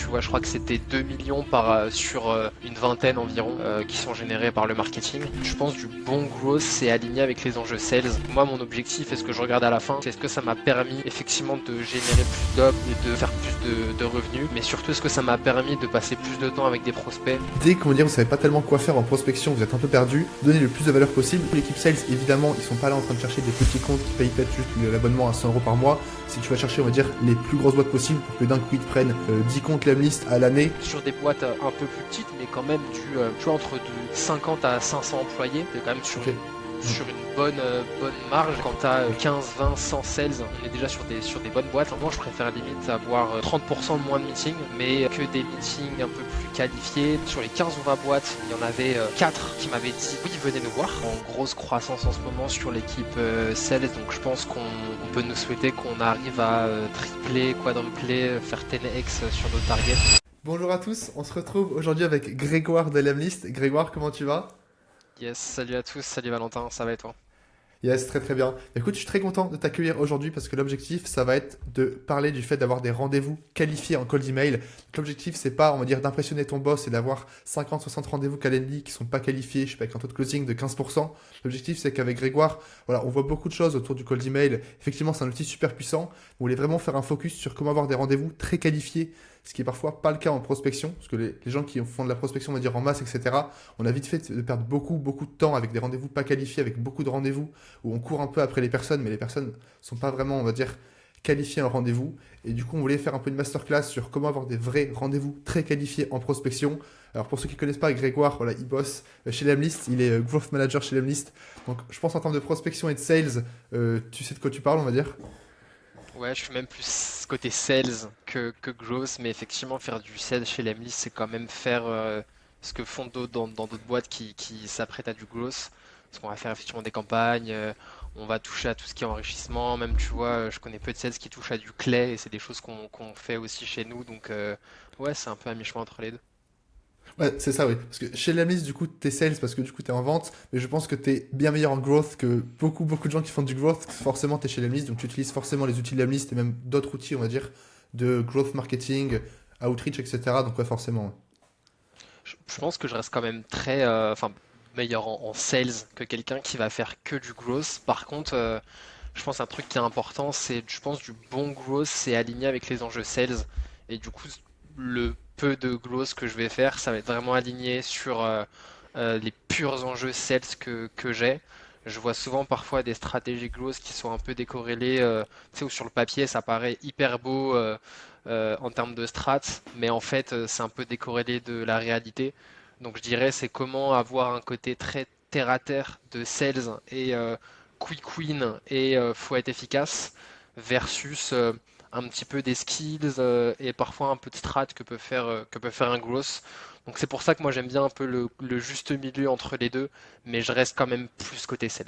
Tu vois, je crois que c'était 2 millions sur une vingtaine environ qui sont générés par le marketing. Je pense du bon growth, c'est aligné avec les enjeux sales. Moi, mon objectif et ce que je regarde à la fin, c'est ce que ça m'a permis effectivement de générer plus d'ops et de faire plus de revenus, mais surtout est-ce que ça m'a permis de passer plus de temps avec des prospects. Dès qu'on va dire vous savez pas tellement quoi faire en prospection, vous êtes un peu perdu, donnez le plus de valeur possible. L'équipe sales, évidemment, ils sont pas là en train de chercher des petits comptes qui payent peut-être juste l'abonnement à 100 € par mois. Si tu vas chercher, on va dire, les plus grosses boîtes possibles pour que d'un coup ils te prennent 10 comptes Lemlist à l'année. Sur des boîtes un peu plus petites, mais quand même tu vois, entre de 50 à 500 employés, t'es quand même sur Ok. sur une bonne marge. Quand tu as 15, 20, 100 sales, on est déjà sur des bonnes boîtes. Moi, je préfère limite avoir 30% de moins de meetings, mais que des meetings un peu plus qualifiés. Sur les 15 ou 20 boîtes, il y en avait 4 qui m'avaient dit oui, venez nous voir. En grosse croissance en ce moment sur l'équipe sales, donc je pense qu'on peut nous souhaiter qu'on arrive à tripler, quadrupler, faire 10x sur nos targets. Bonjour à tous, on se retrouve aujourd'hui avec Grégoire de Lemlist. Grégoire, comment tu vas? Yes, salut à tous, salut Valentin, ça va et toi? Yes, très très bien. Écoute, je suis très content de t'accueillir aujourd'hui parce que l'objectif, ça va être de parler du fait d'avoir des rendez-vous qualifiés en cold email. Donc, l'objectif, c'est pas, on va dire, d'impressionner ton boss et d'avoir 50, 60 rendez-vous Calendly qui sont pas qualifiés, je sais pas, avec un taux de closing de 15%. L'objectif, c'est qu'avec Grégoire, voilà, on voit beaucoup de choses autour du cold email. Effectivement, c'est un outil super puissant. On voulait vraiment faire un focus sur comment avoir des rendez-vous très qualifiés, ce qui est parfois pas le cas en prospection, parce que les gens qui font de la prospection, on va dire en masse, etc., on a vite fait de perdre beaucoup de temps avec des rendez-vous pas qualifiés, avec beaucoup de rendez-vous où on court un peu après les personnes, mais les personnes sont pas vraiment, on va dire, qualifiées en rendez-vous. Et du coup, on voulait faire un peu une masterclass sur comment avoir des vrais rendez-vous très qualifiés en prospection. Alors pour ceux qui ne connaissent pas Grégoire, voilà, il bosse chez Lemlist, il est Growth Manager chez Lemlist. Donc je pense en termes de prospection et de sales, tu sais de quoi tu parles, on va dire. Ouais, je suis même plus côté sales que growth, mais effectivement, faire du sales chez Lemly, c'est quand même faire ce que font d'autres dans d'autres boîtes qui s'apprêtent à du growth. Parce qu'on va faire effectivement des campagnes, on va toucher à tout ce qui est enrichissement, même tu vois, je connais peu de sales qui touchent à du clé, et c'est des choses qu'on fait aussi chez nous, donc ouais, c'est un peu à mi-chemin entre les deux. Ouais, c'est ça, oui. Parce que chez Lemlist, du coup, t'es sales parce que du coup, t'es en vente, mais je pense que t'es bien meilleur en growth que beaucoup de gens qui font du growth. Forcément, t'es chez Lemlist, donc tu utilises forcément les outils de Lemlist et même d'autres outils, on va dire, de growth marketing, outreach, etc. Donc ouais, forcément. Ouais. Je pense que je reste quand même très, enfin, meilleur en sales que quelqu'un qui va faire que du growth. Par contre, je pense un truc qui est important, c'est, je pense, du bon growth, c'est aligné avec les enjeux sales. Et du coup, le peu de growth que je vais faire, ça va être vraiment aligné sur les purs enjeux sales que j'ai. Je vois souvent parfois des stratégies growth qui sont un peu décorrélées, tu sais, où sur le papier ça paraît hyper beau en termes de strat, mais en fait c'est un peu décorrélé de la réalité. Donc je dirais c'est comment avoir un côté très terre à terre de sales et quick win et faut être efficace versus un petit peu des skills et parfois un peu de strat que peut faire un growth. Donc c'est pour ça que moi j'aime bien un peu le juste milieu entre les deux, mais je reste quand même plus côté sales.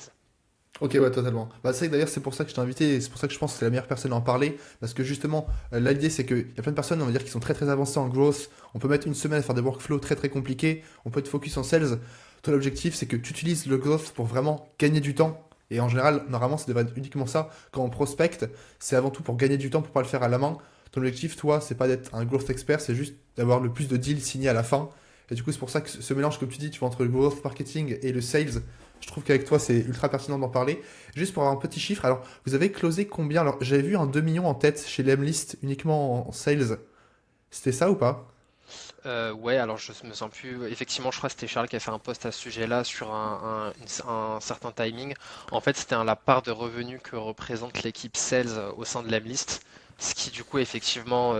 Ok, ouais, totalement. Bah, c'est vrai que d'ailleurs, c'est pour ça que je t'ai invité et c'est pour ça que je pense que c'est la meilleure personne à en parler. Parce que justement, là, l'idée, c'est qu'il y a plein de personnes, on va dire, qui sont très très avancées en growth. On peut mettre une semaine à faire des workflows très très compliqués. On peut être focus en sales. Toi, l'objectif, c'est que tu utilises le growth pour vraiment gagner du temps. Et en général, normalement, ça devrait être uniquement ça. Quand on prospecte, c'est avant tout pour gagner du temps, pour pas le faire à la main. Ton objectif, toi, c'est pas d'être un growth expert, c'est juste d'avoir le plus de deals signés à la fin. Et du coup, c'est pour ça que ce mélange, comme tu dis, tu vois, entre le growth marketing et le sales, je trouve qu'avec toi, c'est ultra pertinent d'en parler. Juste pour avoir un petit chiffre, alors, vous avez closé combien? Alors, j'avais vu un 2 millions en tête chez Lemlist uniquement en sales. C'était ça ou pas? Ouais, alors je me sens plus. Effectivement, je crois que c'était Charles qui a fait un post à ce sujet-là sur un certain timing. En fait, c'était la part de revenus que représente l'équipe sales au sein de l'Emlist, ce qui du coup effectivement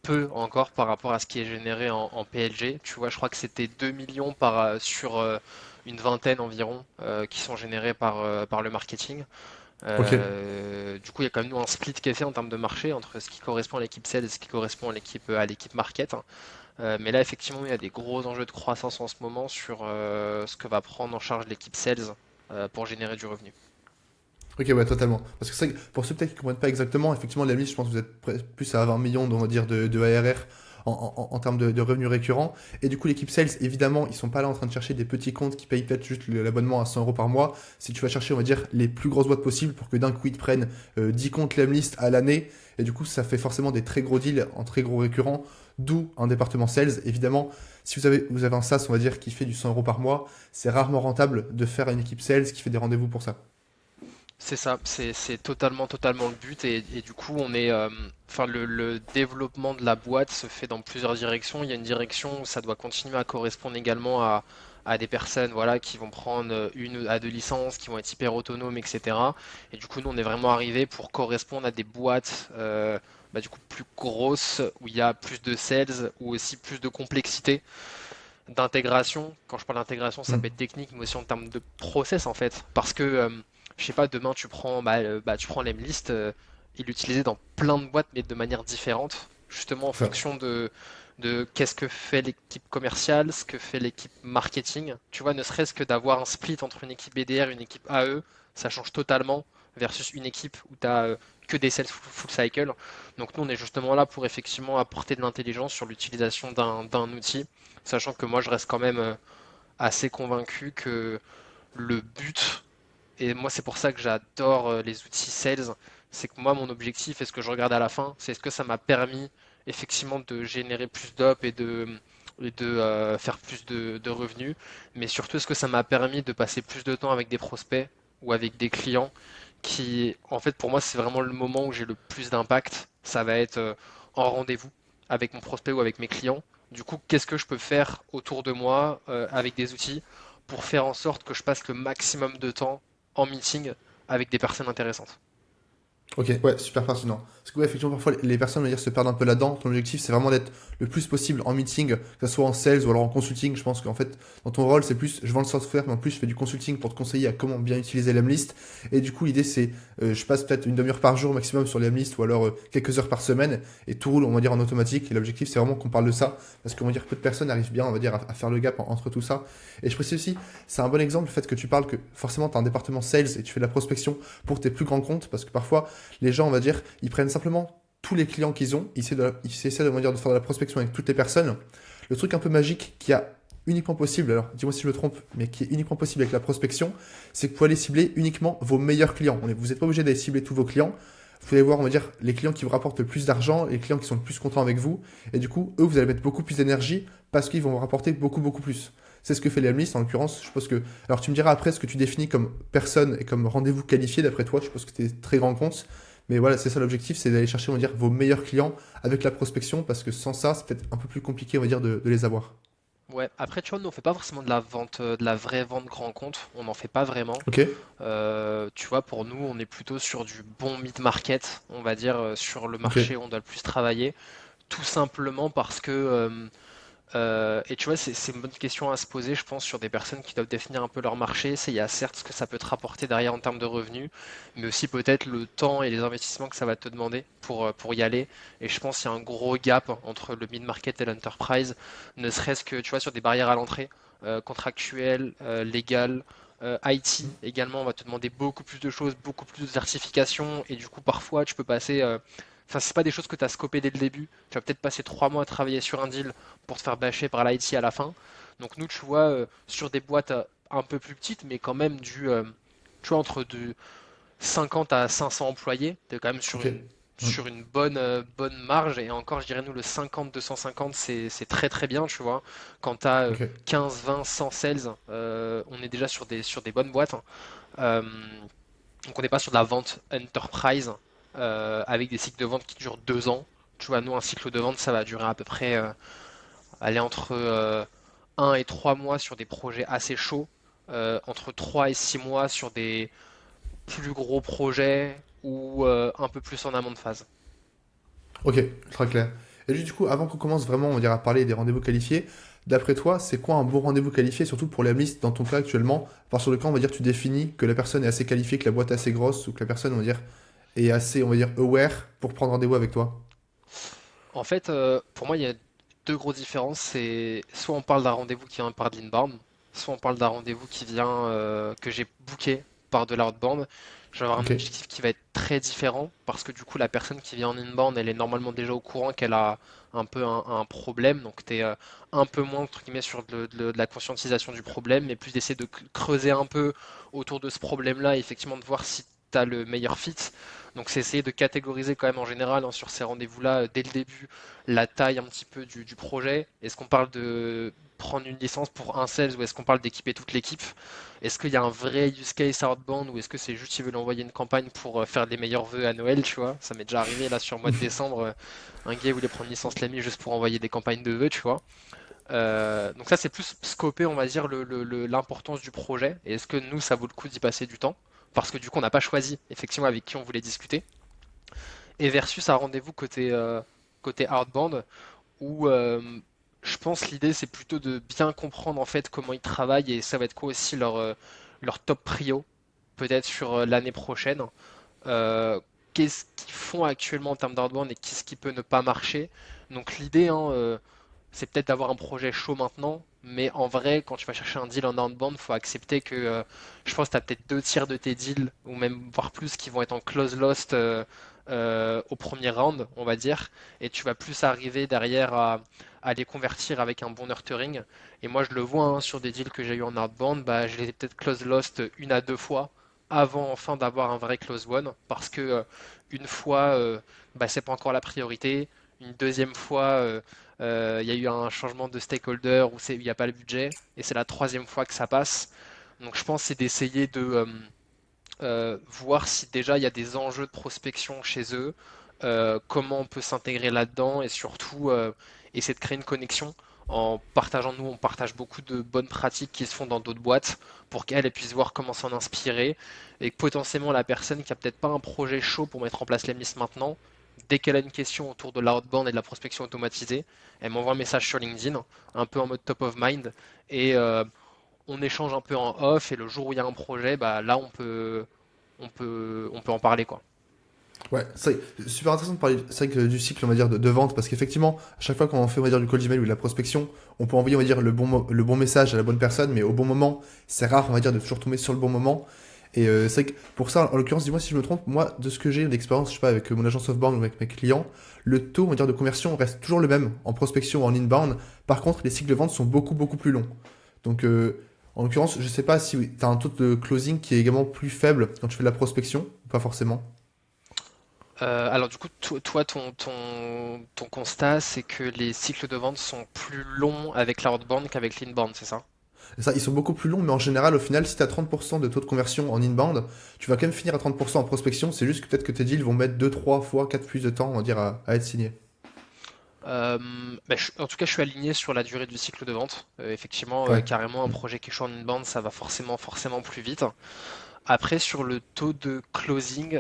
peu encore par rapport à ce qui est généré en PLG. Tu vois, je crois que c'était 2 millions sur une vingtaine environ qui sont générés par le marketing. Ok. Du coup, il y a quand même nous un split qui est fait en termes de marché entre ce qui correspond à l'équipe sales et ce qui correspond à l'équipe market. Mais là, effectivement, il y a des gros enjeux de croissance en ce moment sur ce que va prendre en charge l'équipe sales pour générer du revenu. Ok, ouais, totalement. Parce que c'est vrai que pour ceux peut-être qui ne comprennent pas exactement, effectivement, Lemlist, je pense que vous êtes plus à 20 millions, on va dire, de ARR en termes de revenus récurrents. Et du coup, l'équipe sales, évidemment, ils sont pas là en train de chercher des petits comptes qui payent peut-être juste l'abonnement à 100 euros par mois. Si tu vas chercher, on va dire, les plus grosses boîtes possibles pour que d'un coup, ils te prennent 10 comptes Lemlist à l'année. Et du coup, ça fait forcément des très gros deals en très gros récurrents, d'où un département sales. Évidemment, si vous avez un SaaS, on va dire, qui fait du 100 euros par mois, c'est rarement rentable de faire une équipe sales qui fait des rendez-vous pour ça. C'est ça, c'est totalement le but et du coup on est, enfin le développement de la boîte se fait dans plusieurs directions. Il y a une direction où ça doit continuer à correspondre également à des personnes voilà qui vont prendre une à deux licences, qui vont être hyper autonomes, etc. Et du coup nous on est vraiment arrivé pour correspondre à des boîtes du coup plus grosses où il y a plus de sales ou aussi plus de complexité d'intégration. Quand je parle d'intégration, ça peut Hmm. être technique, mais aussi en termes de process en fait. Parce que, je sais pas, demain tu prends l'Emlist et l'utiliser dans plein de boîtes, mais de manière différente, justement en C'est ça. fonction de qu'est-ce que fait l'équipe commerciale, ce que fait l'équipe marketing. Tu vois, ne serait-ce que d'avoir un split entre une équipe BDR et une équipe AE, ça change totalement versus une équipe où tu as que des sales full cycle. Donc nous, on est justement là pour effectivement apporter de l'intelligence sur l'utilisation d'un outil, sachant que moi, je reste quand même assez convaincu que le but, et moi c'est pour ça que j'adore les outils sales, c'est que moi mon objectif et ce que je regarde à la fin, c'est est-ce que ça m'a permis effectivement de générer plus d'op et de faire plus de revenus, mais surtout est-ce que ça m'a permis de passer plus de temps avec des prospects ou avec des clients qui, en fait pour moi c'est vraiment le moment où j'ai le plus d'impact, ça va être en rendez-vous avec mon prospect ou avec mes clients. Du coup, qu'est-ce que je peux faire autour de moi avec des outils pour faire en sorte que je passe le maximum de temps en meeting avec des personnes intéressantes. Ok, ouais, super pertinent. Parce que, ouais, effectivement, parfois, les personnes, on va dire, se perdent un peu là-dedans. Ton objectif, c'est vraiment d'être le plus possible en meeting, que ce soit en sales ou alors en consulting. Je pense qu'en fait, dans ton rôle, c'est plus, je vends le software, mais en plus, je fais du consulting pour te conseiller à comment bien utiliser l'Emlist. Et du coup, l'idée, c'est, je passe peut-être une demi-heure par jour maximum sur l'Emlist ou alors quelques heures par semaine et tout roule, on va dire, en automatique. Et l'objectif, c'est vraiment qu'on parle de ça. Parce qu'on va dire, peu de personnes arrivent bien, on va dire, à faire le gap entre tout ça. Et je précise aussi, c'est un bon exemple, le fait que tu parles que forcément, tu as un département sales et tu fais de la prospection pour tes plus grands comptes. Parce que parfois, les gens, on va dire, ils prennent simplement tous les clients qu'ils ont, ils essaient on va dire, de faire de la prospection avec toutes les personnes. Le truc un peu magique qui a uniquement possible, alors dis-moi si je me trompe, mais qui est uniquement possible avec la prospection, c'est que vous pouvez aller cibler uniquement vos meilleurs clients. Vous n'êtes pas obligé d'aller cibler tous vos clients. Vous pouvez voir, on va dire, les clients qui vous rapportent le plus d'argent, les clients qui sont le plus contents avec vous. Et du coup, eux, vous allez mettre beaucoup plus d'énergie parce qu'ils vont vous rapporter beaucoup, beaucoup plus. C'est ce que fait l'Emlist en l'occurrence. Je suppose que. Alors, tu me diras après ce que tu définis comme personne et comme rendez-vous qualifié d'après toi. Je suppose que tu es très grand compte. Mais voilà, c'est ça l'objectif, c'est d'aller chercher, on va dire, vos meilleurs clients avec la prospection, parce que sans ça, c'est peut-être un peu plus compliqué, on va dire, de les avoir. Ouais, après, tu vois, nous, on fait pas forcément de la vente, de la vraie vente grand compte. On n'en fait pas vraiment. Ok. Tu vois, pour nous, on est plutôt sur du bon mid-market, on va dire, sur le Ok. marché où on doit le plus travailler. Tout simplement parce que et tu vois, c'est une bonne question à se poser, je pense, sur des personnes qui doivent définir un peu leur marché. C'est, il y a certes ce que ça peut te rapporter derrière en termes de revenus, mais aussi peut-être le temps et les investissements que ça va te demander pour y aller. Et je pense qu'il y a un gros gap entre le mid-market et l'enterprise, ne serait-ce que, tu vois, sur des barrières à l'entrée, contractuelles, légales. IT également, on va te demander beaucoup plus de choses, beaucoup plus de certifications, et du coup, parfois, tu peux passer. Enfin, c'est pas des choses que tu as scopées dès le début. Tu vas peut-être passer 3 mois à travailler sur un deal pour te faire bâcher par l'IT à la fin. Donc nous, tu vois, sur des boîtes un peu plus petites, mais quand même tu vois, entre du 50 à 500 employés, tu es quand même Ok. sur une bonne marge. Et encore, je dirais, nous, le 50-250, c'est très très bien, tu vois. Quand tu as Ok. 15, 20, 100 sales, on est déjà sur des bonnes boîtes, hein. Euh, donc on n'est pas sur de la vente enterprise avec des cycles de vente qui durent 2 ans. Tu vois, nous, un cycle de vente, ça va durer à peu près aller entre 1 et 3 mois sur des projets assez chauds, entre 3 et 6 mois sur des plus gros projets ou un peu plus en amont de phase. Ok. Très clair. Et juste, du coup, avant qu'on commence vraiment, on va dire, à parler des rendez-vous qualifiés, d'après toi, c'est quoi un bon rendez-vous qualifié, surtout pour les listes dans ton cas actuellement, à partir de quand, on va dire, tu définis que la personne est assez qualifiée, que la boîte est assez grosse, ou que la personne, on va dire, est assez, on va dire, aware pour prendre rendez-vous avec toi? En fait, pour moi, il y a deux grosses différences. C'est soit on parle d'un rendez-vous qui vient par de l'inbound, soit on parle d'un rendez-vous qui vient que j'ai booké. par de l'outbound, je vais avoir un Ok. objectif qui va être très différent parce que du coup, la personne qui vient en inbound, elle est normalement déjà au courant qu'elle a un peu un problème. Donc, tu es un peu moins, entre guillemets, sur de la conscientisation du problème, mais plus d'essayer de creuser un peu autour de ce problème-là et effectivement de voir si tu as le meilleur fit. Donc, c'est essayer de catégoriser quand même en général hein, sur ces rendez-vous-là, dès le début, la taille un petit peu du projet. Est-ce qu'on parle de prendre une licence pour un sales ou est-ce qu'on parle d'équiper toute l'équipe? Est-ce qu'il y a un vrai use case outbound ou est-ce que c'est juste qu'ils veulent envoyer une campagne pour faire des meilleurs vœux à Noël, tu vois? Ça m'est déjà arrivé là sur le mois de décembre, un gars voulait prendre une licence Lamy juste pour envoyer des campagnes de vœux, tu vois. Donc ça c'est plus scoper, on va dire, l'importance du projet et est-ce que nous ça vaut le coup d'y passer du temps? Parce que du coup on n'a pas choisi effectivement avec qui on voulait discuter. Et versus un rendez-vous côté outbound où je pense l'idée c'est plutôt de bien comprendre en fait comment ils travaillent et ça va être quoi aussi leur top prio peut-être sur l'année prochaine. Qu'est-ce qu'ils font actuellement en termes d'outbound et qu'est-ce qui peut ne pas marcher. Donc l'idée hein, c'est peut-être d'avoir un projet chaud maintenant, mais en vrai quand tu vas chercher un deal en outbound, faut accepter que je pense que tu as peut-être deux tiers de tes deals ou même voire plus qui vont être en close lost au premier round, on va dire, et tu vas plus arriver derrière à les convertir avec un bon nurturing. Et moi, je le vois hein, sur des deals que j'ai eu en outbound, bah, je les ai peut-être close lost une à deux fois avant enfin d'avoir un vrai close one, parce que une fois, bah, c'est pas encore la priorité. Une deuxième fois, il y a eu un changement de stakeholder où il n'y a pas le budget, et c'est la troisième fois que ça passe. Donc je pense que c'est d'essayer de voir si déjà il y a des enjeux de prospection chez eux, comment on peut s'intégrer là-dedans et surtout essayer de créer une connexion en partageant, nous on partage beaucoup de bonnes pratiques qui se font dans d'autres boîtes pour qu'elles puissent voir comment s'en inspirer et que potentiellement la personne qui a peut-être pas un projet chaud pour mettre en place l'EMIS maintenant, dès qu'elle a une question autour de l'outbound et de la prospection automatisée, elle m'envoie un message sur LinkedIn, un peu en mode top of mind et on échange un peu en off et le jour où il y a un projet, bah là on peut en parler quoi. Ouais, c'est super intéressant de parler c'est vrai que du cycle, on va dire, de vente, parce qu'effectivement, à chaque fois qu'on fait, on va dire, du cold email ou de la prospection, on peut envoyer, on va dire, le bon message à la bonne personne, mais au bon moment, c'est rare, on va dire, de toujours tomber sur le bon moment. Et c'est vrai que pour ça, en l'occurrence, dis-moi si je me trompe, moi, de ce que j'ai d'expérience, je sais pas, avec mon agence off-bound ou avec mes clients, le taux, on va dire, de conversion reste toujours le même en prospection ou en inbound. Par contre, les cycles de vente sont beaucoup, beaucoup plus longs. Donc, en l'occurrence, je sais pas si tu as un taux de closing qui est également plus faible quand tu fais de la prospection, ou pas forcément. Alors du coup, toi, ton constat, c'est que les cycles de vente sont plus longs avec l'outbound qu'avec l'inbound, c'est ça? Ça, ils sont beaucoup plus longs, mais en général, au final, si tu as 30% de taux de conversion en inbound, tu vas quand même finir à 30% en prospection. C'est juste que peut-être que tes deals vont mettre 2 3 fois, 4 plus de temps, on va dire, à être signés. Euh, en tout cas, je suis aligné sur la durée du cycle de vente. Effectivement, Ouais. carrément, un projet qui est chaud en inbound, ça va forcément plus vite. Après, sur le taux de closing,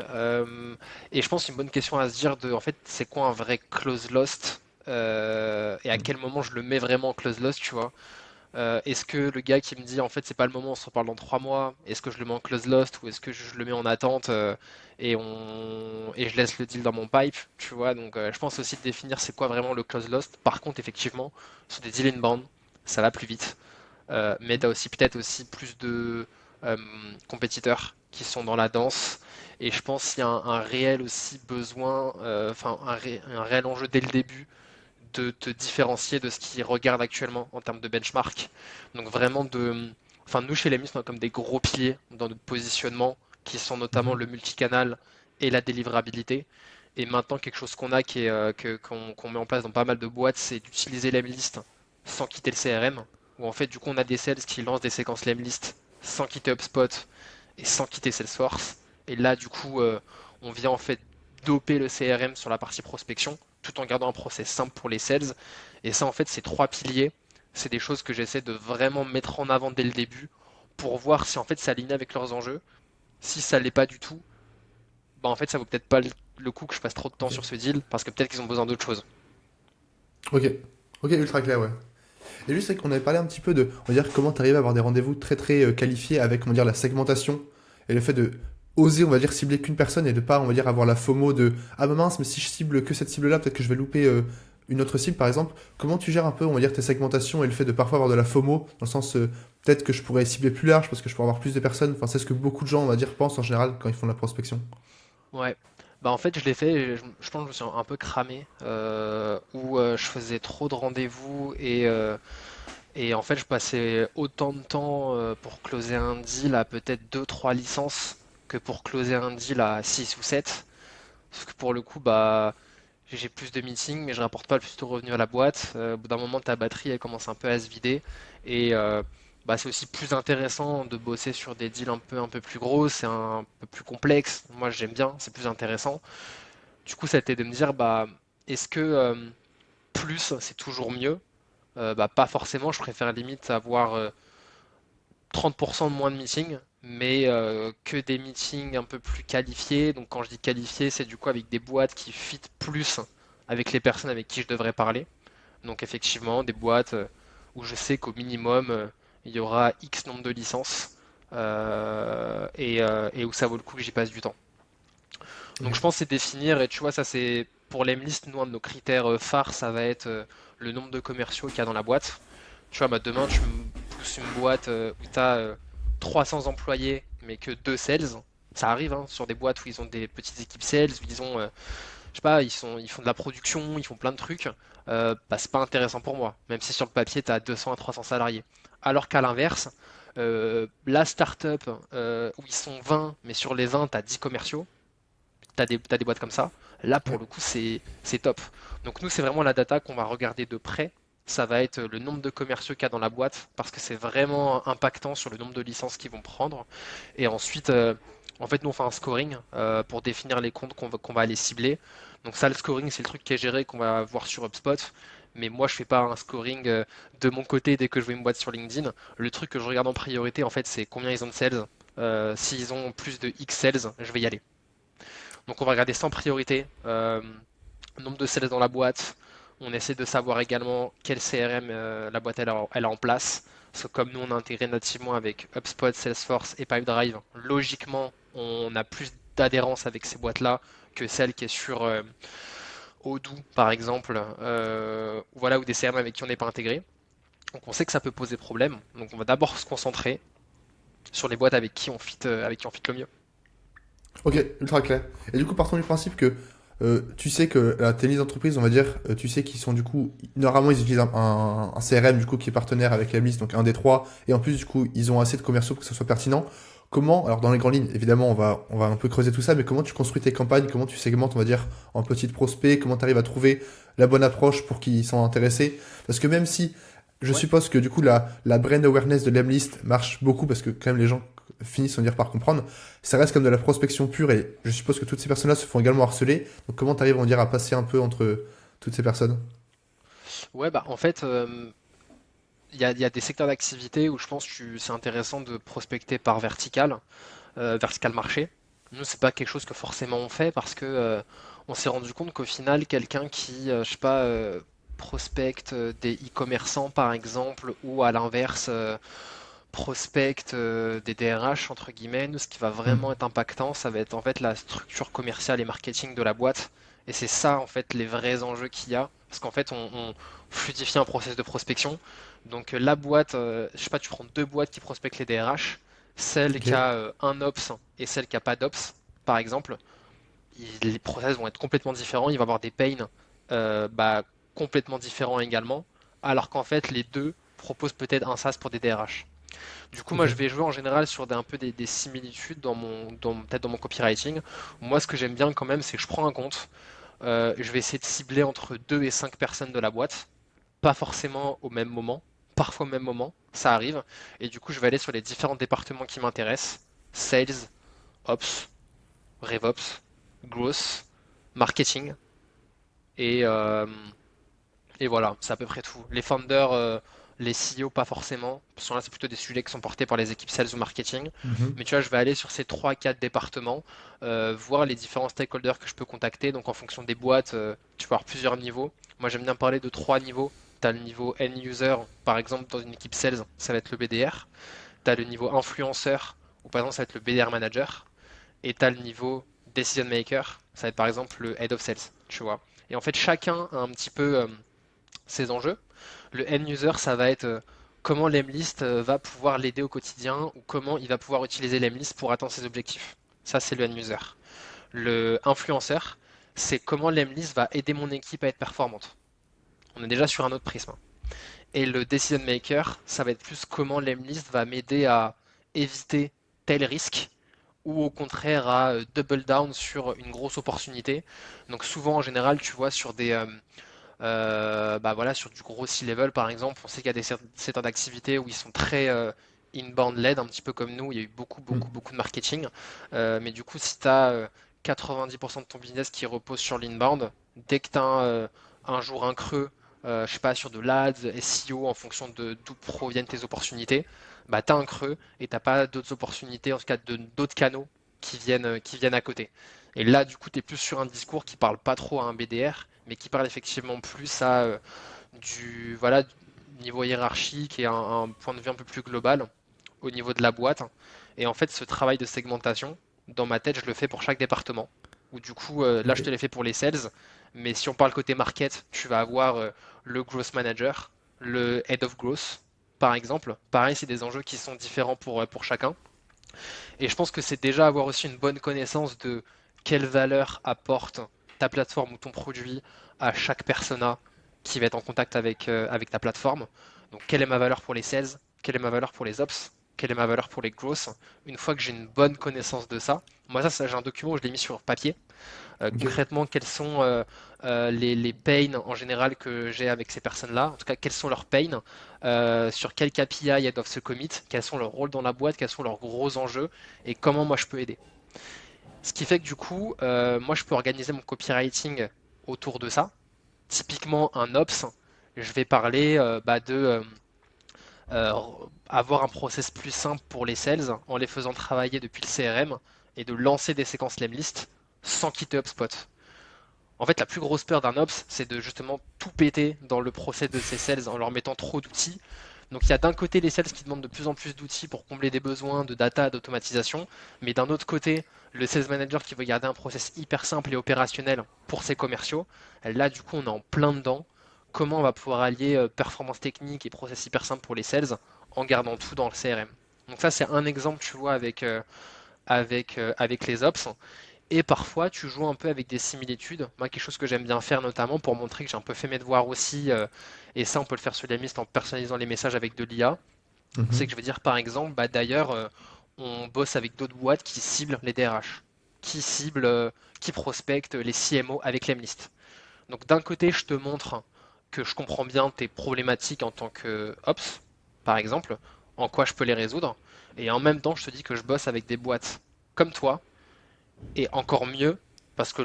et je pense une bonne question à se dire de, en fait, c'est quoi un vrai close lost et à quel moment je le mets vraiment en close lost, tu vois? Est-ce que le gars qui me dit en fait c'est pas le moment, on se reparle dans 3 mois, est-ce que je le mets en close lost ou est-ce que je le mets en attente et je laisse le deal dans mon pipe, tu vois? Donc je pense aussi de définir c'est quoi vraiment le close lost. Par contre, effectivement, sur des deals inbound, ça va plus vite. Mais tu as aussi peut-être aussi plus de euh, compétiteurs qui sont dans la danse. Et je pense qu'il y a un réel aussi besoin, enfin un réel enjeu dès le début de te différencier de ce qu'ils regardent actuellement en termes de benchmark. Donc vraiment enfin nous chez Lemis, on a comme des gros piliers dans notre positionnement qui sont notamment Mhm. le multicanal et la délivrabilité. Et maintenant quelque chose qu'on a qui est qu'on met en place dans pas mal de boîtes, c'est d'utiliser l'Emlist sans quitter le CRM. Où en fait du coup on a des sales qui lancent des séquences Lemlist sans quitter HubSpot et sans quitter Salesforce. Et là du coup on vient en fait doper le CRM sur la partie prospection tout en gardant un process simple pour les sales. Et ça, en fait, ces trois piliers, c'est des choses que j'essaie de vraiment mettre en avant dès le début pour voir si en fait ça aligne avec leurs enjeux. Si ça l'est pas du tout, bah en fait ça vaut peut-être pas le coup que je passe trop de temps Ok. sur ce deal parce que peut-être qu'ils ont besoin d'autre chose. Ok. Ok, ultra clair, ouais. Et juste, c'est qu'on avait parlé un petit peu de, on va dire, comment t'arrives à avoir des rendez-vous très très qualifiés avec, on va dire, la segmentation et le fait de oser, on va dire, cibler qu'une personne et de pas, on va dire, avoir la FOMO de ah bah mince, mais si je cible que cette cible-là, peut-être que je vais louper une autre cible, par exemple, comment tu gères un peu, on va dire, tes segmentations et le fait de parfois avoir de la FOMO, dans le sens, peut-être que je pourrais cibler plus large parce que je pourrais avoir plus de personnes. Enfin, c'est ce que beaucoup de gens, on va dire, pensent en général quand ils font de la prospection. Ouais. Bah en fait je l'ai fait, et je pense que je me suis un peu cramé, où je faisais trop de rendez-vous et en fait je passais autant de temps pour closer un deal à peut-être deux trois licences que pour closer un deal à 6 ou 7. Parce que pour le coup, bah, j'ai plus de meetings, mais je rapporte pas le plus de revenus à la boîte. Au bout d'un moment, ta batterie, elle commence un peu à se vider. Et bah, c'est aussi plus intéressant de bosser sur des deals un peu plus gros, c'est un peu plus complexe. Moi, j'aime bien, c'est plus intéressant. Du coup, ça a été de me dire, bah, est-ce que plus, c'est toujours mieux? Bah, pas forcément, je préfère limite avoir 30% de moins de meetings, mais que des meetings un peu plus qualifiés. Donc quand je dis qualifiés, c'est du coup avec des boîtes qui fit plus avec les personnes avec qui je devrais parler. Donc effectivement, des boîtes où je sais qu'au minimum, il y aura X nombre de licences et où ça vaut le coup que j'y passe du temps. Donc je Ok. pense que c'est définir, et tu vois, ça c'est pour l'Emlist, nous, un de nos critères phares, ça va être le nombre de commerciaux qu'il y a dans la boîte. Tu vois, bah, demain, tu me pousses une boîte où tu as 300 employés, mais que 2 sales. Ça arrive hein, sur des boîtes où ils ont des petites équipes sales, où ils ont, je sais pas, ils font de la production, ils font plein de trucs. Bah, c'est pas intéressant pour moi, même si sur le papier, tu as 200 à 300 salariés. Alors qu'à l'inverse, la startup où ils sont 20, mais sur les 20, tu as 10 commerciaux, t'as des boîtes comme ça. Là, pour Ouais. le coup, c'est top. Donc nous, c'est vraiment la data qu'on va regarder de près. Ça va être le nombre de commerciaux qu'il y a dans la boîte, parce que c'est vraiment impactant sur le nombre de licences qu'ils vont prendre. Et ensuite, en fait, nous, on fait un scoring pour définir les comptes qu'on va aller cibler. Donc ça, le scoring, c'est le truc qui est géré, qu'on va voir sur HubSpot. Mais moi, je fais pas un scoring de mon côté dès que je vois une boîte sur LinkedIn. Le truc que je regarde en priorité, en fait, c'est combien ils ont de sales. S'ils ont plus de X sales, je vais y aller. Donc on va regarder sans priorité, nombre de sales dans la boîte. On essaie de savoir également quel CRM la boîte elle a en place. Parce que comme nous on a intégré nativement avec HubSpot, Salesforce et Pipedrive, logiquement on a plus d'adhérence avec ces boîtes-là que celle qui est sur Odoo par exemple, voilà, ou des CRM avec qui on n'est pas intégré. Donc on sait que ça peut poser problème. Donc on va d'abord se concentrer sur les boîtes avec qui on fit le mieux. Ok, ultra clair. Et du coup, partons du principe que tu sais que la tennis d'entreprise, on va dire, tu sais qu'ils sont du coup, normalement, ils utilisent un CRM du coup qui est partenaire avec la liste, donc un des trois, et en plus, du coup, ils ont assez de commerciaux pour que ça soit pertinent. Comment, alors dans les grandes lignes, évidemment, on va un peu creuser tout ça, mais comment tu construis tes campagnes, comment tu segmentes, on va dire, en petites prospects, comment tu arrives à trouver la bonne approche pour qu'ils soient intéressés? Parce que même si je Ouais. suppose que du coup, la brand awareness de l'Emlist marche beaucoup parce que quand même les gens finissent on dire par comprendre, ça reste comme de la prospection pure et je suppose que toutes ces personnes-là se font également harceler. Donc comment tu arrives, on dire, à passer un peu entre toutes ces personnes? Ouais, bah en fait, il y a des secteurs d'activité où je pense que c'est intéressant de prospecter par vertical, vertical marché. Nous, c'est pas quelque chose que forcément on fait parce que on s'est rendu compte qu'au final, quelqu'un qui, je sais pas, prospecte des e-commerçants par exemple, ou à l'inverse, prospecte des DRH entre guillemets, nous, ce qui va vraiment Hmm. être impactant, ça va être en fait la structure commerciale et marketing de la boîte. Et c'est ça en fait les vrais enjeux qu'il y a. Parce qu'en fait, on fluidifie un process de prospection. Donc la boîte, je sais pas, tu prends deux boîtes qui prospectent les DRH, celle Ok. qui a un ops et celle qui a pas d'ops, par exemple, les process vont être complètement différents. Il va y avoir des pains bah, complètement différents également. Alors qu'en fait, les deux proposent peut-être un SaaS pour des DRH. Du coup, moi, je vais Ok. jouer en général sur un peu des similitudes peut-être dans mon copywriting. Moi, ce que j'aime bien quand même, c'est que je prends un compte, je vais essayer de cibler entre 2 et 5 personnes de la boîte, pas forcément au même moment, parfois au même moment, ça arrive. Et du coup, je vais aller sur les différents départements qui m'intéressent, sales, ops, RevOps, growth, marketing, et, euh, et voilà, c'est à peu près tout. Les founders, les CEO, pas forcément. Parce que là, c'est plutôt des sujets qui sont portés par les équipes sales ou marketing. Mhm. Mais tu vois, je vais aller sur ces trois quatre départements, voir les différents stakeholders que je peux contacter. Donc, en fonction des boîtes, tu peux avoir plusieurs niveaux. Moi, j'aime bien parler de trois niveaux. Tu as le niveau end user, par exemple, dans une équipe sales, ça va être le BDR. Tu as le niveau influenceur, ou par exemple, ça va être le BDR manager. Et tu as le niveau decision maker, ça va être par exemple le head of sales, tu vois. Et en fait, chacun a un petit peu ses enjeux. Le end user, ça va être comment l'Emlist va pouvoir l'aider au quotidien ou comment il va pouvoir utiliser l'Emlist pour atteindre ses objectifs. Ça, c'est le end user. Le influenceur, c'est comment l'Emlist va aider mon équipe à être performante. On est déjà sur un autre prisme. Et le decision maker, ça va être plus comment l'Emlist va m'aider à éviter tel risque ou au contraire à double down sur une grosse opportunité. Donc souvent en général, tu vois, sur bah voilà, sur du gros C-level par exemple, on sait qu'il y a des secteurs d'activité où ils sont très inbound led, un petit peu comme nous, il y a eu Mm. beaucoup de marketing. Mais du coup, si tu as 90% de ton business qui repose sur l'inbound, dès que tu as un jour un creux, je sais pas, sur de l'ADS, SEO, en fonction de d'où proviennent tes opportunités, bah tu as un creux et t'as pas d'autres opportunités, en tout cas d'autres canaux qui viennent à côté. Et là, du coup, tu es plus sur un discours qui parle pas trop à un BDR, mais qui parle effectivement plus à voilà, du niveau hiérarchique et un point de vue un peu plus global au niveau de la boîte. Et en fait, ce travail de segmentation, dans ma tête, je le fais pour chaque département. Ou du coup, là, Ok. je te l'ai fait pour les sales. Mais si on parle côté market, tu vas avoir le growth manager, le head of growth, par exemple. Pareil, c'est des enjeux qui sont différents pour chacun. Et je pense que c'est déjà avoir aussi une bonne connaissance de quelle valeur apporte ta plateforme ou ton produit à chaque persona qui va être en contact avec ta plateforme. Donc, quelle est ma valeur pour les sales? Quelle est ma valeur pour les ops? Quelle est ma valeur pour les growth? Une fois que j'ai une bonne connaissance de ça, moi, j'ai un document où je l'ai mis sur papier. Ok. Concrètement, quels sont les pains en général que j'ai avec ces personnes-là? En tout cas, quels sont leurs pains? Sur quel KPI elles doivent se commit? Quels sont leurs rôles dans la boîte? Quels sont leurs gros enjeux? Et comment moi je peux aider? Ce qui fait que du coup, moi je peux organiser mon copywriting autour de ça. Typiquement, un ops, je vais parler de euh, avoir un process plus simple pour les sales en les faisant travailler depuis le CRM et de lancer des séquences lemlist sans quitter HubSpot. En fait, la plus grosse peur d'un ops, c'est de justement tout péter dans le process de ses sales en leur mettant trop d'outils. Donc il y a d'un côté les sales qui demandent de plus en plus d'outils pour combler des besoins de data, d'automatisation, mais d'un autre côté, le sales manager qui veut garder un process hyper simple et opérationnel pour ses commerciaux. Là, du coup, on est en plein dedans. Comment on va pouvoir allier performance technique et process hyper simple pour les sales en gardant tout dans le CRM. Donc ça, c'est un exemple, tu vois, avec les ops. Et parfois, tu joues un peu avec des similitudes. Moi, quelque chose que j'aime bien faire notamment pour montrer que j'ai un peu fait mes devoirs aussi, et ça, on peut le faire sur les listes en personnalisant les messages avec de l'IA. C'est que Mhm. je vais dire par exemple, bah, d'ailleurs, on bosse avec d'autres boîtes qui ciblent les DRH, qui ciblent, qui prospectent les CMO avec l'Emlist. Donc d'un côté, je te montre que je comprends bien tes problématiques en tant que Ops, par exemple, en quoi je peux les résoudre. Et en même temps, je te dis que je bosse avec des boîtes comme toi et encore mieux, parce que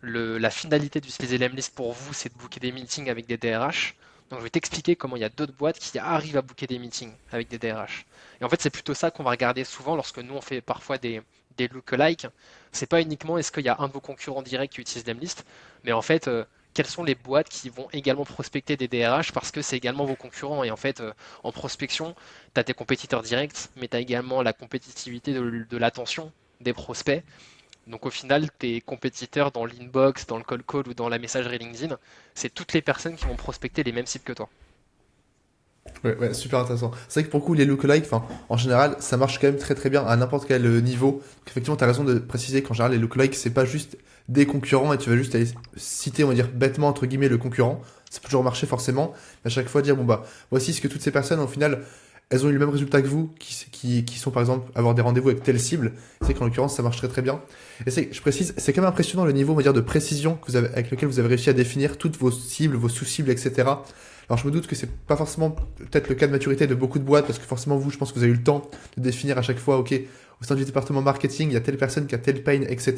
la finalité d'utiliser l'Emlist pour vous, c'est de booker des meetings avec des DRH. Donc je vais t'expliquer comment il y a d'autres boîtes qui arrivent à booker des meetings avec des DRH. Et en fait, c'est plutôt ça qu'on va regarder souvent lorsque nous, on fait parfois des lookalikes. C'est pas uniquement est-ce qu'il y a un de vos concurrents directs qui utilise l'Emlist, mais en fait, quelles sont les boîtes qui vont également prospecter des DRH parce que c'est également vos concurrents. Et en fait, en prospection, tu as tes compétiteurs directs, mais tu as également la compétitivité de l'attention des prospects. Donc au final, tes compétiteurs dans l'inbox, dans le cold call ou dans la messagerie LinkedIn, c'est toutes les personnes qui vont prospecter les mêmes cibles que toi. Ouais, ouais, super intéressant. C'est vrai que pour le coup, les lookalikes, enfin, en général, ça marche quand même très très bien à n'importe quel niveau. Donc, effectivement, tu as raison de préciser qu'en général, les lookalikes, c'est pas juste des concurrents et tu vas juste aller citer, on va dire, bêtement, entre guillemets, le concurrent. Ça peut toujours marcher forcément. Mais à chaque fois, dire, bon bah, voici ce que toutes ces personnes, au final, elles ont eu le même résultat que vous, qui sont par exemple avoir des rendez-vous avec telle cible. C'est qu'en l'occurrence, ça marche très très bien. Et je précise, c'est quand même impressionnant le niveau, on va dire, de précision que vous avez, avec lequel vous avez réussi à définir toutes vos cibles, vos sous-cibles, etc. Alors je me doute que c'est pas forcément peut-être le cas de maturité de beaucoup de boîtes, parce que forcément vous, je pense que vous avez eu le temps de définir à chaque fois, ok, au sein du département marketing, il y a telle personne qui a telle pain, etc.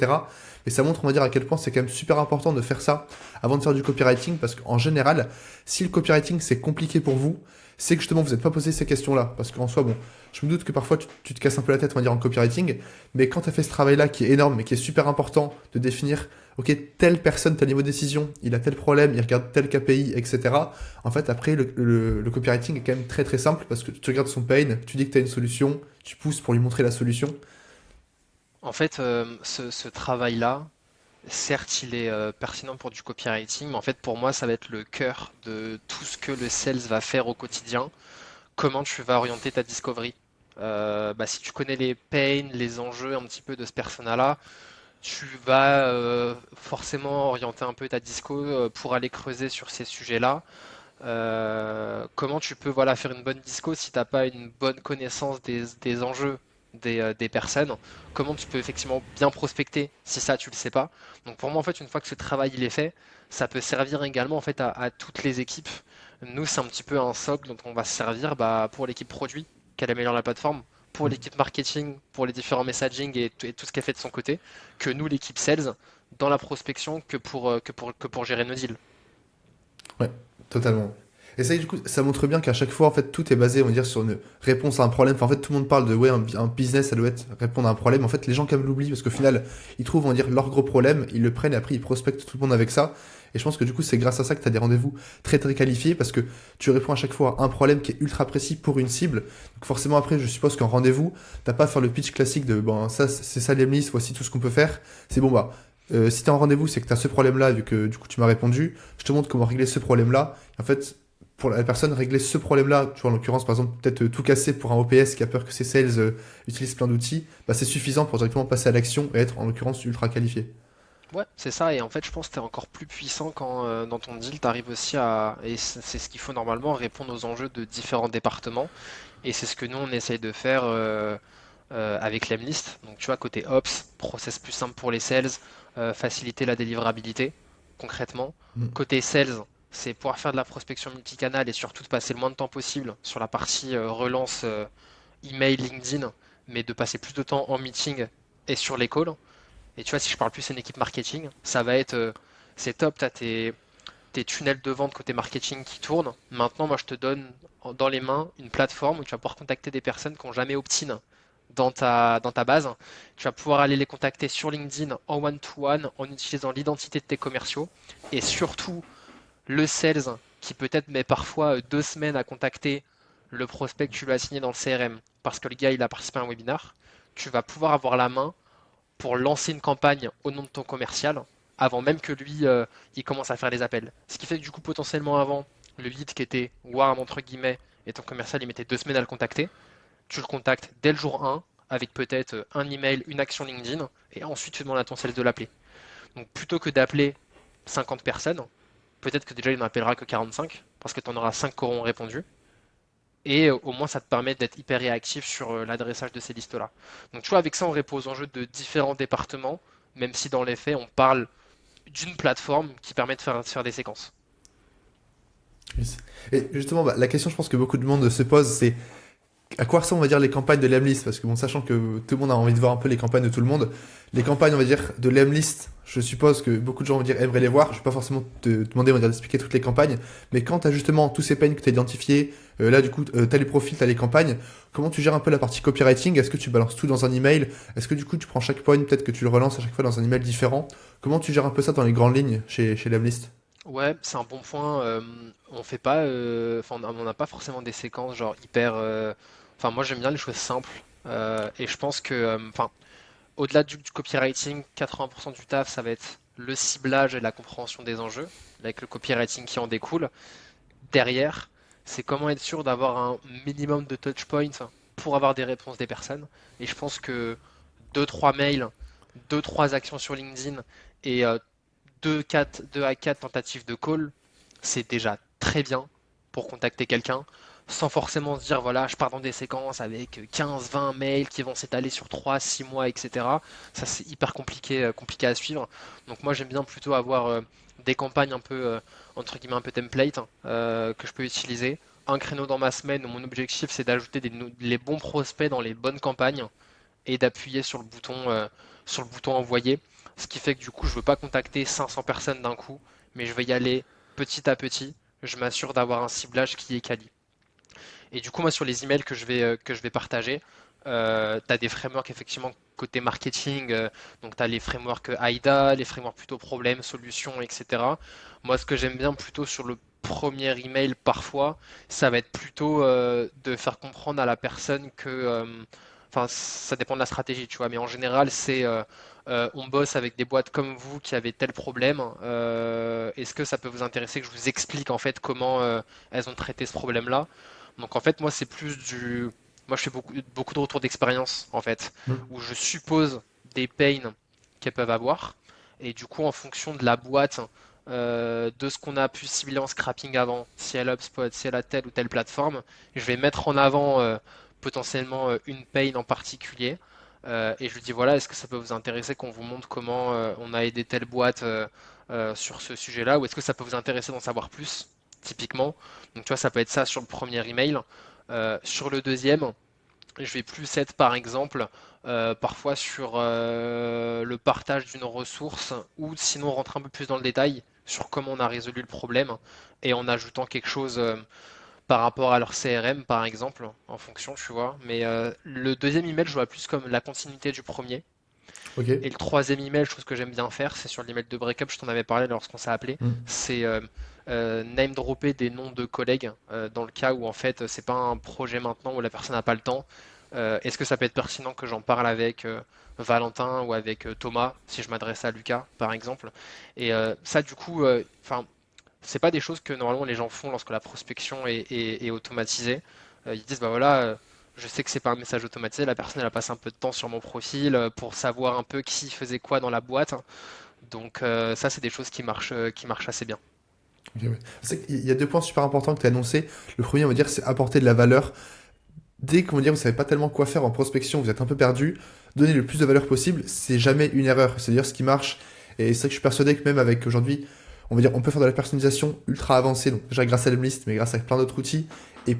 Mais ça montre, on va dire, à quel point c'est quand même super important de faire ça avant de faire du copywriting, parce qu'en général, si le copywriting c'est compliqué pour vous, c'est que justement vous n'êtes pas posé ces questions-là. Parce qu'en soi, bon, je me doute que parfois tu te casses un peu la tête, on va dire, en copywriting, mais quand tu as fait ce travail-là qui est énorme, mais qui est super important de définir, ok, telle personne, tel niveau de décision, il a tel problème, il regarde tel KPI, etc. En fait, après, le copywriting est quand même très très simple parce que tu regardes son pain, tu dis que tu as une solution, tu pousses pour lui montrer la solution. En fait, ce travail-là, certes, il est pertinent pour du copywriting, mais en fait, pour moi, ça va être le cœur de tout ce que le sales va faire au quotidien. Comment tu vas orienter ta discovery? Bah, si tu connais les pains, les enjeux un petit peu de ce persona-là, tu vas forcément orienter un peu ta disco pour aller creuser sur ces sujets-là. Comment tu peux voilà, faire une bonne disco si t'as pas une bonne connaissance des enjeux des personnes? Comment tu peux effectivement bien prospecter si ça tu le sais pas? Donc pour moi en fait une fois que ce travail il est fait, ça peut servir également en fait à toutes les équipes. Nous c'est un petit peu un socle dont on va se servir bah, pour l'équipe produit qu'elle améliore la plateforme, pour l'équipe marketing, pour les différents messaging et tout ce qu'elle fait de son côté, que nous l'équipe sales dans la prospection que pour gérer nos deals. Ouais, totalement. Et ça, du coup, ça montre bien qu'à chaque fois, en fait, tout est basé, on va dire, sur une réponse à un problème. Enfin, en fait, tout le monde parle de, ouais, un business, ça doit être répondre à un problème. En fait, les gens, quand même, l'oublient parce qu'au final, ils trouvent, on va dire, leur gros problème, ils le prennent et après, ils prospectent tout le monde avec ça. Et je pense que du coup, c'est grâce à ça que tu as des rendez-vous très très qualifiés parce que tu réponds à chaque fois à un problème qui est ultra précis pour une cible. Donc forcément, après, je suppose qu'en rendez-vous, t'as pas à faire le pitch classique de, bon, ça, c'est ça les listes, voici tout ce qu'on peut faire. C'est bon, bah, si t'es en rendez-vous, c'est que t'as ce problème-là, vu que du coup, tu m'as répondu. Je te montre comment régler ce problème-là. En fait, pour la personne, régler ce problème-là, tu vois, en l'occurrence, par exemple, peut-être tout casser pour un OPS qui a peur que ses sales utilisent plein d'outils, bah, c'est suffisant pour directement passer à l'action et être, en l'occurrence, ultra qualifié. Ouais, c'est ça, et en fait, je pense que tu es encore plus puissant quand dans ton deal, tu arrives aussi à, et c'est ce qu'il faut normalement, répondre aux enjeux de différents départements, et c'est ce que nous, on essaye de faire avec l'Emlist. Donc, tu vois, côté Ops, process plus simple pour les sales, faciliter la délivrabilité, concrètement. Mm. Côté sales, c'est pouvoir faire de la prospection multicanal et surtout de passer le moins de temps possible sur la partie relance email, LinkedIn, mais de passer plus de temps en meeting et sur les calls. Et tu vois, si je parle plus à une équipe marketing, ça va être, c'est top, tu as tes tunnels de vente côté marketing qui tournent. Maintenant, moi, je te donne dans les mains une plateforme où tu vas pouvoir contacter des personnes qui n'ont jamais opt-in dans ta base. Tu vas pouvoir aller les contacter sur LinkedIn en one-to-one en utilisant l'identité de tes commerciaux et surtout le sales qui peut-être met parfois 2 semaines à contacter le prospect que tu lui as signé dans le CRM parce que le gars il a participé à un webinar. Tu vas pouvoir avoir la main pour lancer une campagne au nom de ton commercial avant même que lui il commence à faire les appels. Ce qui fait que du coup potentiellement avant le lead qui était warm entre guillemets et ton commercial il mettait 2 semaines à le contacter, tu le contactes dès le jour 1 avec peut-être un email, une action LinkedIn et ensuite tu demandes à ton sales de l'appeler. Donc plutôt que d'appeler 50 personnes, peut-être que déjà il n'en appellera que 45 parce que tu en auras 5 qui auront répondu et au moins ça te permet d'être hyper réactif sur l'adressage de ces listes-là. Donc tu vois, avec ça, on répond aux enjeux de différents départements, même si dans les faits, on parle d'une plateforme qui permet de faire des séquences. Yes. Et justement, bah, la question, je pense que beaucoup de monde se pose, c'est à quoi ressemblent, on va dire, les campagnes de l'Emlist? Parce que bon, sachant que tout le monde a envie de voir un peu les campagnes de tout le monde, les campagnes, on va dire, de l'Emlist, je suppose que beaucoup de gens, on va dire, aimeraient les voir. Je vais pas forcément te demander, on va dire, d'expliquer toutes les campagnes, mais quand tu as justement tous ces pains que tu as identifiés, là, du coup, tu as les profils, tu as les campagnes, comment tu gères un peu la partie copywriting? Est-ce que tu balances tout dans un email? Est-ce que du coup, tu prends chaque point, peut-être que tu le relances à chaque fois dans un email différent? Comment tu gères un peu ça dans les grandes lignes chez l'Emlist? Ouais, c'est un bon point. On fait pas, enfin, on n'a pas forcément des séquences genre hyper. Enfin, moi j'aime bien les choses simples. Et je pense que, enfin, au-delà du copywriting, 80% du taf, ça va être le ciblage et la compréhension des enjeux, avec le copywriting qui en découle. Derrière, c'est comment être sûr d'avoir un minimum de touch points pour avoir des réponses des personnes. Et je pense que deux trois mails, deux trois actions sur LinkedIn et 2 à 4 tentatives de call, c'est déjà très bien pour contacter quelqu'un sans forcément se dire voilà, je pars dans des séquences avec 15-20 mails qui vont s'étaler sur 3 6 mois, etc. Ça, c'est hyper compliqué à suivre. Donc, moi, j'aime bien plutôt avoir des campagnes un peu, entre guillemets, un peu template que je peux utiliser. Un créneau dans ma semaine où mon objectif, c'est d'ajouter les bons prospects dans les bonnes campagnes et d'appuyer sur le bouton envoyer. Ce qui fait que du coup, je ne veux pas contacter 500 personnes d'un coup, mais je vais y aller petit à petit. Je m'assure d'avoir un ciblage qui est quali. Et du coup, moi, sur les emails que je vais partager, tu as des frameworks effectivement côté marketing. Donc, tu as les frameworks AIDA, les frameworks plutôt problèmes, solutions, etc. Moi, ce que j'aime bien plutôt sur le premier email parfois, ça va être plutôt de faire comprendre à la personne que, enfin, ça dépend de la stratégie, tu vois, mais en général, on bosse avec des boîtes comme vous qui avaient tel problème. Est-ce que ça peut vous intéresser que je vous explique en fait comment elles ont traité ce problème-là? Donc en fait, moi je fais beaucoup de retours d'expérience en fait, Mm. où je suppose des pains qu'elles peuvent avoir, et du coup en fonction de la boîte, de ce qu'on a pu cibler en scrapping avant, si elle a HubSpot, si elle a telle ou telle plateforme, je vais mettre en avant potentiellement une pain en particulier. Et je lui dis voilà, est-ce que ça peut vous intéresser qu'on vous montre comment on a aidé telle boîte sur ce sujet-là, ou est-ce que ça peut vous intéresser d'en savoir plus, typiquement. Donc tu vois, ça peut être ça sur le premier email. Sur le deuxième, je vais plus être par exemple parfois sur le partage d'une ressource, ou sinon rentrer un peu plus dans le détail sur comment on a résolu le problème, et en ajoutant quelque chose par rapport à leur CRM par exemple, en fonction, tu vois. Mais le deuxième email, je vois plus comme la continuité du premier. Ok. Et le troisième email, chose que j'aime bien faire, c'est sur l'email de breakup, je t'en avais parlé lorsqu'on s'est appelé, Mm. c'est name dropper des noms de collègues dans le cas où en fait c'est pas un projet maintenant où la personne n'a pas le temps. Est-ce que ça peut être pertinent que j'en parle avec Valentin ou avec Thomas si je m'adresse à Lucas par exemple? Et ça du coup, enfin c'est pas des choses que normalement les gens font lorsque la prospection est automatisée. Ils disent bah voilà, je sais que c'est pas un message automatisé, la personne elle a passé un peu de temps sur mon profil pour savoir un peu qui faisait quoi dans la boîte. Donc ça c'est des choses qui marchent assez bien. Ok, ouais. C'est qu'il y a deux points super importants que tu as annoncés. Le premier, on va dire, c'est apporter de la valeur. Dès que, on va dire, vous savez pas tellement quoi faire en prospection, vous êtes un peu perdu, donner le plus de valeur possible, c'est jamais une erreur. C'est-à-dire ce qui marche. Et c'est vrai que je suis persuadé que même avec aujourd'hui, on va dire, on peut faire de la personnalisation ultra avancée, donc déjà grâce à Lemlist, mais grâce à plein d'autres outils. Et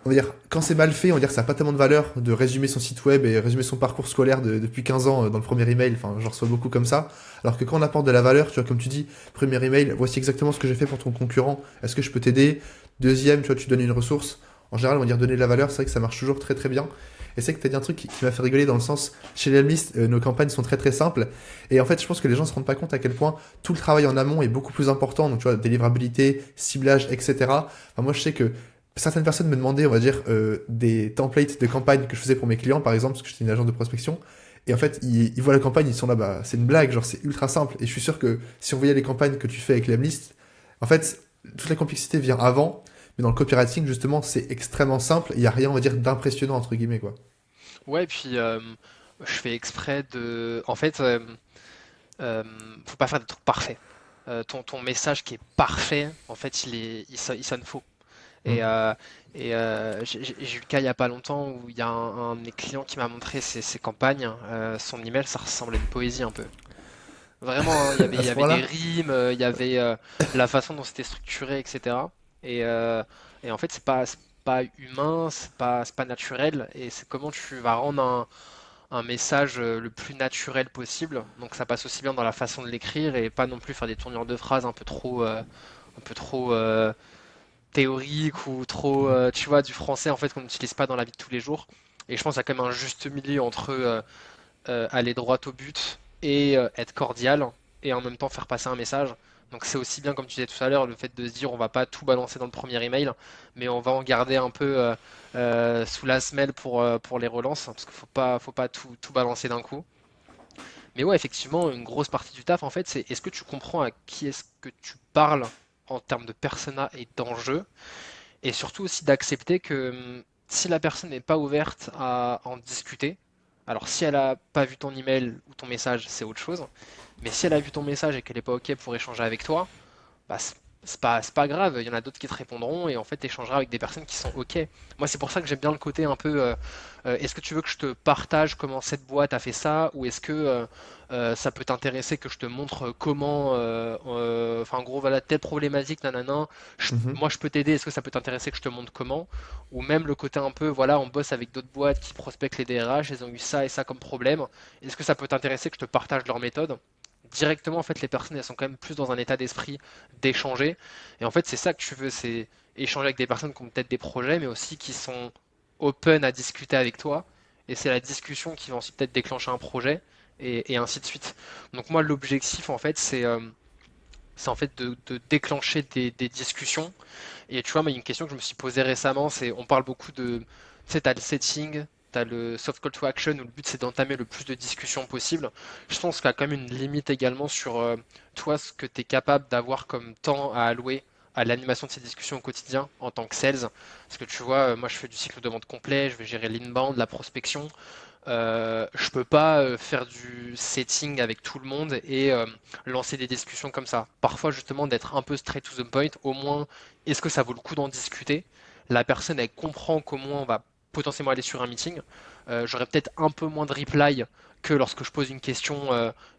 on va dire, quand c'est mal fait, on va dire que ça n'a pas tellement de valeur de résumer son site web et résumer son parcours scolaire depuis 15 ans dans le premier email. Enfin, j'en reçois beaucoup comme ça. Alors que quand on apporte de la valeur, tu vois, comme tu dis, premier email, voici exactement ce que j'ai fait pour ton concurrent. Est-ce que je peux t'aider? Deuxième, tu vois, tu donnes une ressource. En général, on va dire donner de la valeur, c'est vrai que ça marche toujours très très bien. Et c'est que tu as dit un truc qui m'a fait rigoler dans le sens, chez les Almistes, nos campagnes sont très très simples. Et en fait, je pense que les gens se rendent pas compte à quel point tout le travail en amont est beaucoup plus important. Donc, tu vois, délivrabilité, ciblage, etc. Enfin, moi, je sais que certaines personnes me demandaient, on va dire, des templates de campagne que je faisais pour mes clients, par exemple, parce que j'étais une agence de prospection. Et en fait, ils voient la campagne, ils sont là, bah, c'est une blague, genre, c'est ultra simple. Et je suis sûr que si on voyait les campagnes que tu fais avec les Almistes, en fait, toute la complexité vient avant. Mais dans le copywriting, justement, c'est extrêmement simple. Il n'y a rien, on va dire, d'impressionnant, entre guillemets, quoi. Ouais, et puis je fais exprès de. En fait, euh, faut pas faire des trucs parfaits. Ton message qui est parfait, en fait, il sonne faux. Et, Mm. euh, j'ai eu le cas il y a pas longtemps où il y a un de mes clients qui m'a montré ses campagnes. Son email, ça ressemblait à une poésie un peu. Vraiment, hein, À il y ce avait des point-là? rimes, il y avait la façon dont c'était structuré, etc. Et, euh, et en fait, c'est pas humain, c'est pas naturel. Et c'est comment tu vas rendre un message le plus naturel possible. Donc ça passe aussi bien dans la façon de l'écrire et pas non plus faire des tournures de phrases un peu trop théorique ou trop, tu vois, du français en fait qu'on n'utilise pas dans la vie de tous les jours. Et je pense qu'il y a quand même un juste milieu entre aller droit au but et être cordial et en même temps faire passer un message. Donc c'est aussi bien, comme tu disais tout à l'heure, le fait de se dire on va pas tout balancer dans le premier email, mais on va en garder un peu sous la semelle pour les relances, parce qu'il faut pas tout balancer d'un coup. Mais ouais, effectivement, une grosse partie du taf, en fait, c'est est-ce que tu comprends à qui est-ce que tu parles en termes de persona et d'enjeu, et surtout aussi d'accepter que si la personne n'est pas ouverte à en discuter, alors si elle a pas vu ton email ou ton message, c'est autre chose. Mais si elle a vu ton message et qu'elle n'est pas OK pour échanger avec toi, bah, c'est pas grave, il y en a d'autres qui te répondront et en fait tu échangeras avec des personnes qui sont OK. Moi c'est pour ça que j'aime bien le côté un peu est-ce que tu veux que je te partage comment cette boîte a fait ça ou est-ce que ça peut t'intéresser que je te montre comment enfin en gros voilà telle problématique nanana Mhm. moi je peux t'aider, est-ce que ça peut t'intéresser que je te montre comment ou même le côté un peu voilà on bosse avec d'autres boîtes qui prospectent les DRH, ils ont eu ça et ça comme problème, est-ce que ça peut t'intéresser que je te partage leur méthode? Directement en fait les personnes elles sont quand même plus dans un état d'esprit d'échanger. Et en fait, c'est ça que tu veux, c'est échanger avec des personnes qui ont peut-être des projets, mais aussi qui sont open à discuter avec toi. Et c'est la discussion qui va ensuite peut-être déclencher un projet, et ainsi de suite. Donc moi, l'objectif, en fait, c'est en fait de déclencher des discussions. Et tu vois, moi, il y a une question que je me suis posée récemment, c'est on parle beaucoup de, tu sais, t'as le setting, tu as le soft call to action où le but c'est d'entamer le plus de discussions possible. Je pense qu'il y a quand même une limite également sur toi, ce que tu es capable d'avoir comme temps à allouer à l'animation de ces discussions au quotidien en tant que sales. Parce que tu vois, moi je fais du cycle de vente complet, je vais gérer l'inbound, la prospection. Je peux pas faire du setting avec tout le monde et lancer des discussions comme ça. Parfois, justement, d'être un peu straight to the point, au moins, est-ce que ça vaut le coup d'en discuter? La personne, elle comprend qu'au moins on va potentiellement aller sur un meeting. J'aurai peut-être un peu moins de reply que lorsque je pose une question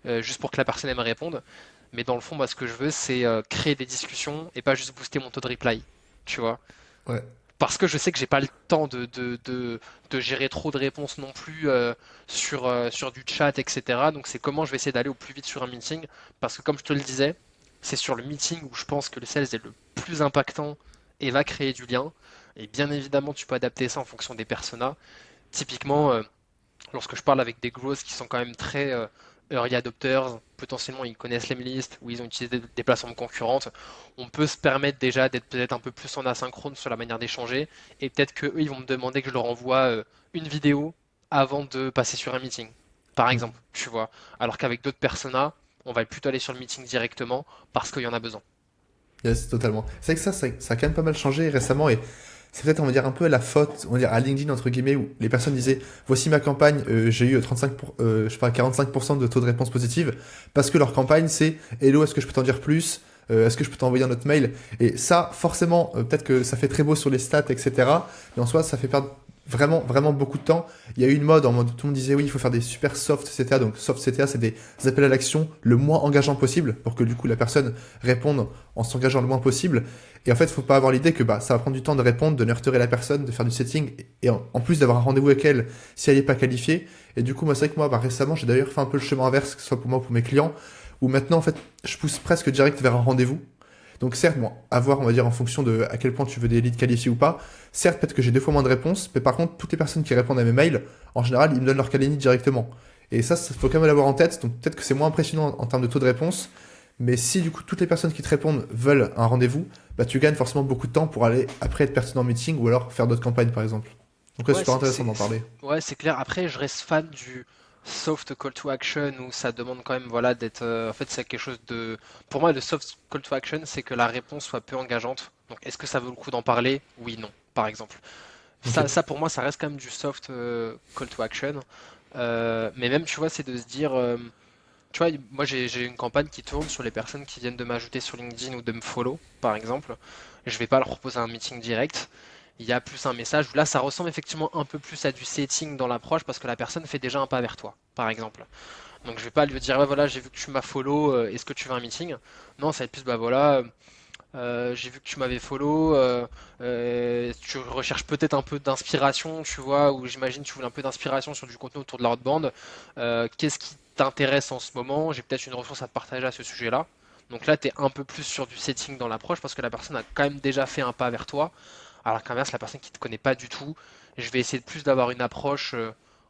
juste pour que la personne elle me réponde. Mais dans le fond, moi, ce que je veux, c'est créer des discussions et pas juste booster mon taux de reply. Tu vois? Ouais. Parce que je sais que j'ai pas le temps de gérer trop de réponses non plus sur du chat, etc. Donc c'est comment je vais essayer d'aller au plus vite sur un meeting. Parce que comme je te le disais, c'est sur le meeting où je pense que le sales est le plus impactant et va créer du lien. Et bien évidemment, tu peux adapter ça en fonction des personas. Typiquement, lorsque je parle avec des growths qui sont quand même très early adopters, potentiellement ils connaissent les listes ou ils ont utilisé des plateformes concurrentes, on peut se permettre déjà d'être peut-être un peu plus en asynchrone sur la manière d'échanger et peut-être qu'eux ils vont me demander que je leur envoie une vidéo avant de passer sur un meeting, par Mm. exemple, tu vois. Alors qu'avec d'autres personas, on va plutôt aller sur le meeting directement parce qu'il y en a besoin. Yes, totalement. C'est vrai que ça a quand même pas mal changé récemment et c'est peut-être, on va dire, un peu la faute, on va dire, à LinkedIn, entre guillemets, où les personnes disaient, voici ma campagne, j'ai eu je sais pas, 45% de taux de réponse positive, parce que leur campagne, c'est, hello, est-ce que je peux t'en dire plus? Est-ce que je peux t'envoyer un autre mail? Et ça, forcément, peut-être que ça fait très beau sur les stats, etc. Mais en soi, ça fait perdre vraiment, vraiment beaucoup de temps. Il y a eu une mode en mode, tout le monde disait, oui, il faut faire des super soft CTA. Donc, soft CTA, c'est des appels à l'action le moins engageant possible, pour que du coup, la personne réponde en s'engageant le moins possible. Et en fait, il faut pas avoir l'idée que bah, ça va prendre du temps de répondre, de nurturer la personne, de faire du setting, et en plus d'avoir un rendez-vous avec elle si elle n'est pas qualifiée. Et du coup, moi, c'est vrai que moi, bah, récemment, j'ai d'ailleurs fait un peu le chemin inverse, que ce soit pour moi ou pour mes clients, où maintenant, en fait, je pousse presque direct vers un rendez-vous. Donc certes, bon, à voir, on va dire, en fonction de à quel point tu veux des leads qualifiés ou pas. Certes, peut-être que j'ai deux fois moins de réponses, mais par contre, toutes les personnes qui répondent à mes mails, en général, ils me donnent leur calendrier directement. Et ça faut quand même l'avoir en tête. Donc peut-être que c'est moins impressionnant en termes de taux de réponse, mais si du coup toutes les personnes qui te répondent veulent un rendez-vous, bah tu gagnes forcément beaucoup de temps pour aller après être pertinent en meeting ou alors faire d'autres campagnes par exemple. Donc ouais, Ouais, super intéressant d'en parler. ouais, c'est clair. Après, je reste fan du soft call to action où ça demande quand même, voilà, d'être. En fait, c'est quelque chose de. Pour moi, le soft call to action, c'est que la réponse soit peu engageante. Donc, est-ce que ça vaut le coup d'en parler? Oui, non, par exemple. Ok. Ça, pour moi, ça reste quand même du soft call to action. Mais même, tu vois, c'est de se dire. Tu vois, moi, j'ai une campagne qui tourne sur les personnes qui viennent de m'ajouter sur LinkedIn ou de me follow, par exemple. Je vais pas leur proposer un meeting direct. Il y a plus un message où là, ça ressemble effectivement un peu plus à du setting dans l'approche parce que la personne fait déjà un pas vers toi, par exemple. Donc je vais pas lui dire, ouais, voilà, j'ai vu que tu m'as follow, est-ce que tu veux un meeting? Non, ça va être plus, bah voilà, j'ai vu que tu m'avais follow, tu recherches peut-être un peu d'inspiration, tu vois, ou j'imagine que tu voulais un peu d'inspiration sur du contenu autour de la hotband. Qu'est-ce qui t'intéresse en ce moment? J'ai peut-être une ressource à te partager à ce sujet-là. Donc là, tu es un peu plus sur du setting dans l'approche parce que la personne a quand même déjà fait un pas vers toi. Alors qu'inverse, la personne qui ne te connaît pas du tout, je vais essayer de plus d'avoir une approche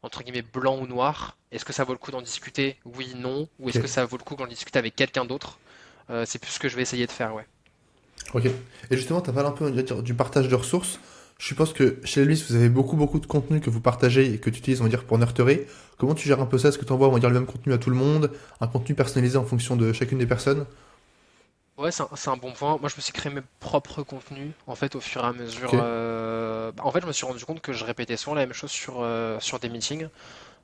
entre guillemets blanc ou noir. Est-ce que ça vaut le coup d'en discuter? Oui, non. Ou est-ce que Ok. ça vaut le coup d'en discuter avec quelqu'un d'autre? C'est plus ce que je vais essayer de faire, ouais. Ok. Et justement, tu as parlé un peu on va dire, du partage de ressources. Je suppose que chez Luis, vous avez beaucoup, beaucoup de contenu que vous partagez et que tu utilises, on va dire, pour nurturer. Comment tu gères un peu ça? Est-ce que tu envoies, on va dire, le même contenu à tout le monde? Un contenu personnalisé en fonction de chacune des personnes? Ouais, c'est un bon point. Moi, je me suis créé mes propres contenus, en fait, au fur et à mesure. Ok. En fait, je me suis rendu compte que je répétais souvent la même chose sur des meetings.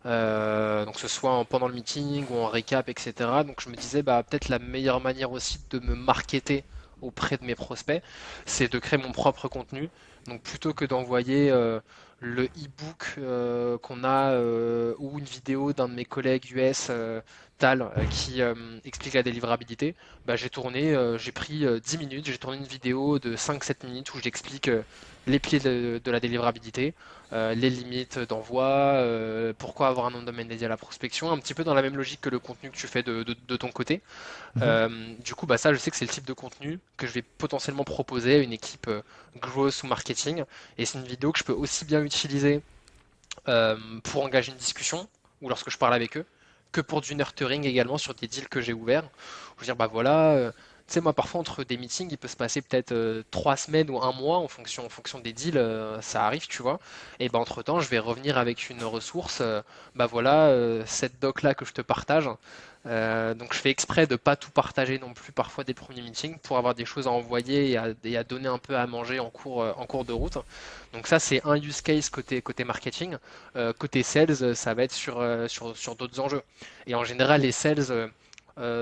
Donc, que ce soit pendant le meeting ou en récap, etc. Donc, je me disais, bah, peut-être la meilleure manière aussi de me marketer auprès de mes prospects, c'est de créer mon propre contenu. Donc, plutôt que d'envoyer le e-book qu'on a ou une vidéo d'un de mes collègues US, Tal, qui explique la délivrabilité, bah, j'ai pris 10 minutes, j'ai tourné une vidéo de 5-7 minutes où j'explique les pieds de la délivrabilité, les limites d'envoi, pourquoi avoir un nom de domaine dédié à la prospection, un petit peu dans la même logique que le contenu que tu fais de ton côté. Mhm. Du coup, bah, ça, je sais que c'est le type de contenu que je vais potentiellement proposer à une équipe growth ou marketing. Et c'est une vidéo que je peux aussi bien utiliser pour engager une discussion ou lorsque je parle avec eux, que pour du nurturing également sur des deals que j'ai ouverts. Je veux dire, bah voilà, Tu sais, moi, parfois, entre des meetings, il peut se passer peut-être 3 semaines ou un mois en fonction des deals, ça arrive, tu vois. Et ben, entre-temps, je vais revenir avec une ressource. Bah voilà, cette doc-là que je te partage. Donc, je fais exprès de pas tout partager non plus parfois des premiers meetings pour avoir des choses à envoyer et à donner un peu à manger en cours de route. Donc, ça, c'est un use case côté marketing. Côté sales, ça va être sur d'autres enjeux. Et en général, les sales.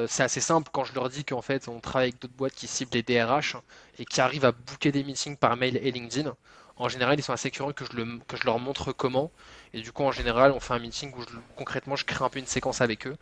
C'est assez simple quand je leur dis qu'en fait on travaille avec d'autres boîtes qui ciblent les DRH et qui arrivent à booker des meetings par mail et LinkedIn. En général, ils sont assez curieux que je leur montre comment. Et du coup, en général, on fait un meeting où concrètement je crée un peu une séquence avec eux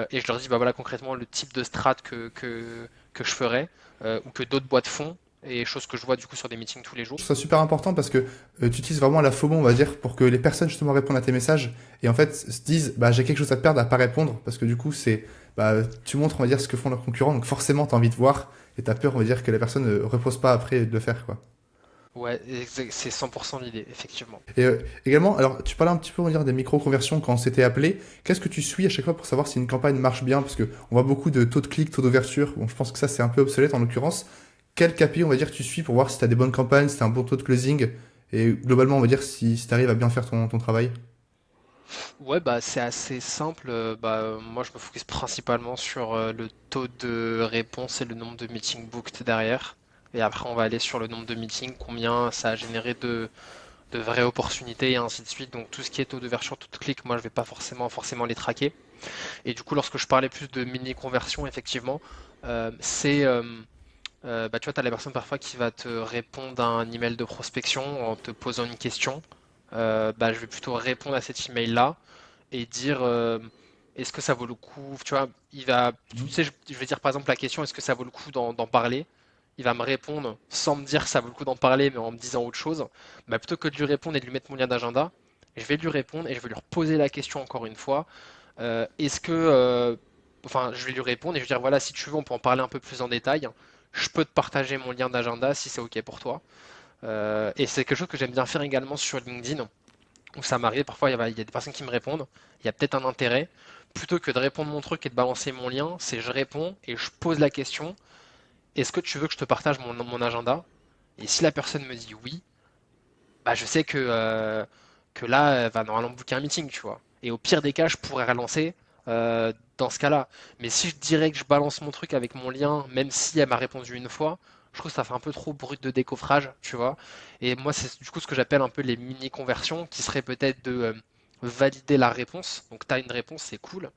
et je leur dis bah voilà concrètement le type de strat que je ferais ou que d'autres boîtes font et choses que je vois du coup sur des meetings tous les jours. Je trouve ça super important parce que tu utilises vraiment la FOMO, on va dire, pour que les personnes justement répondent à tes messages et en fait se disent bah j'ai quelque chose à perdre à pas répondre parce que du coup c'est bah tu montres on va dire ce que font leurs concurrents donc forcément t'as envie de voir et t'as peur on va dire que la personne ne repose pas après de le faire quoi. Ouais, c'est 100% l'idée, effectivement. Et également alors tu parlais un petit peu on va dire des micro-conversions quand on s'était appelé. Qu'est-ce que tu suis à chaque fois pour savoir si une campagne marche bien parce que on voit beaucoup de taux de clic, taux d'ouverture. Bon je pense que ça c'est un peu obsolète en l'occurrence. Quel KPI on va dire tu suis pour voir si tu as des bonnes campagnes, si tu as un bon taux de closing et globalement on va dire si tu arrives à bien faire ton travail. Ouais, bah c'est assez simple. Moi, je me focus principalement sur le taux de réponse et le nombre de meetings booked derrière. Et après, on va aller sur le nombre de meetings, combien ça a généré de vraies opportunités et ainsi de suite. Donc tout ce qui est taux d'ouverture, taux de clic, moi, je vais pas forcément les traquer. Et du coup, lorsque je parlais plus de mini conversion, effectivement, c'est bah, tu vois, tu as la personne parfois qui va te répondre à un email de prospection en te posant une question. Bah, je vais plutôt répondre à cet email-là et dire est-ce que ça vaut le coup, tu vois, tu sais, je vais dire par exemple la question est-ce que ça vaut le coup d'en parler? Il va me répondre sans me dire que ça vaut le coup d'en parler, mais en me disant autre chose. Bah, plutôt que de lui répondre et de lui mettre mon lien d'agenda, je vais lui répondre et je vais lui reposer la question encore une fois. Est-ce que, enfin, je vais lui répondre et je vais dire voilà, si tu veux, on peut en parler un peu plus en détail. Je peux te partager mon lien d'agenda si c'est OK pour toi. Et c'est quelque chose que j'aime bien faire également sur LinkedIn où ça m'arrive, parfois il y a des personnes qui me répondent, il y a peut-être un intérêt, plutôt que de répondre mon truc et de balancer mon lien, c'est je réponds et je pose la question, est-ce que tu veux que je te partage mon agenda? Et si la personne me dit oui, bah je sais que là, elle va normalement booker un meeting, tu vois. Et au pire des cas, je pourrais relancer dans ce cas-là. Mais si je dirais que je balance mon truc avec mon lien, même si elle m'a répondu une fois, je trouve que ça fait un peu trop brut de décoffrage, tu vois. Et moi, c'est du coup ce que j'appelle un peu les mini-conversions, qui serait peut-être de valider la réponse. Donc, tu as une réponse, c'est cool.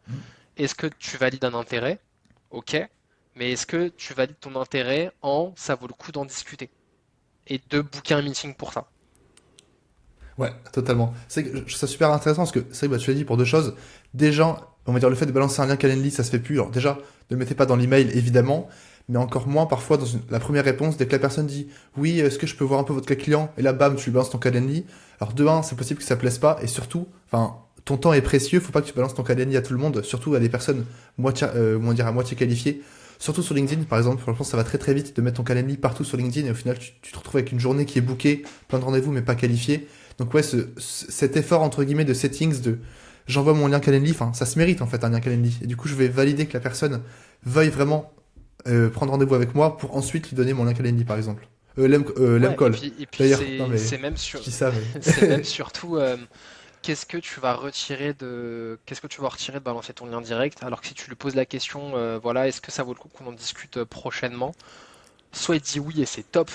Est-ce que tu valides un intérêt? Ok. Mais est-ce que tu valides ton intérêt en ça vaut le coup d'en discuter? Et de booker un meeting pour ça. Ouais, totalement. C'est que je trouve ça super intéressant parce que c'est vrai que bah, tu l'as dit pour deux choses. Déjà, on va dire le fait de balancer un lien Calendly, ça se fait plus. Alors déjà, ne le mettez pas dans l'email évidemment, mais encore moins parfois dans la première réponse dès que la personne dit oui, est-ce que je peux voir un peu votre cas client et là bam, tu lui balances ton Calendly. Alors de un, c'est possible que ça plaise pas et surtout, enfin, ton temps est précieux, faut pas que tu balances ton Calendly à tout le monde, surtout à des personnes comment dire, à moitié qualifiées. Surtout sur LinkedIn, par exemple, je pense que ça va très très vite de mettre ton Calendly partout sur LinkedIn et au final tu te retrouves avec une journée qui est bookée, plein de rendez-vous mais pas qualifiés. Donc ouais, cet effort entre guillemets de settings, de j'envoie mon lien Calendly, enfin ça se mérite en fait un lien Calendly. Et du coup je vais valider que la personne veuille vraiment prendre rendez-vous avec moi pour ensuite lui donner mon lien Calendly par exemple. Ouais, Lemcall. et puis D'ailleurs, non mais c'est même je sur, dis ça c'est même mais... surtout qu'est-ce que tu vas retirer de balancer ton lien direct, alors que si tu lui poses la question, voilà, est-ce que ça vaut le coup qu'on en discute prochainement? Soit il te dit oui et c'est top,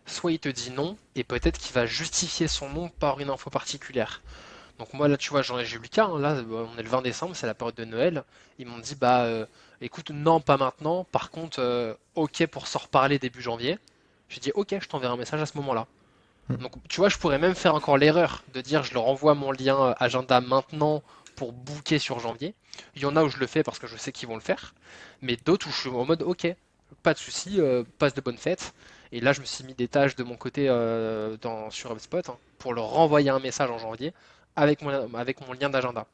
soit il te dit non et peut-être qu'il va justifier son non par une info particulière. Donc moi là, tu vois, j'ai eu le cas, hein, là, on est le 20 décembre, c'est la période de Noël. Ils m'ont dit bah écoute, non, pas maintenant. Par contre, ok pour s'en reparler début janvier. J'ai dit ok, je t'enverrai un message à ce moment-là. Donc, tu vois, je pourrais même faire encore l'erreur de dire je leur envoie mon lien agenda maintenant pour booker sur janvier. Il y en a où je le fais parce que je sais qu'ils vont le faire, mais d'autres où je suis en mode ok, pas de souci, passe de bonnes fêtes. Et là, je me suis mis des tâches de mon côté sur HubSpot hein, pour leur renvoyer un message en janvier avec mon lien d'agenda.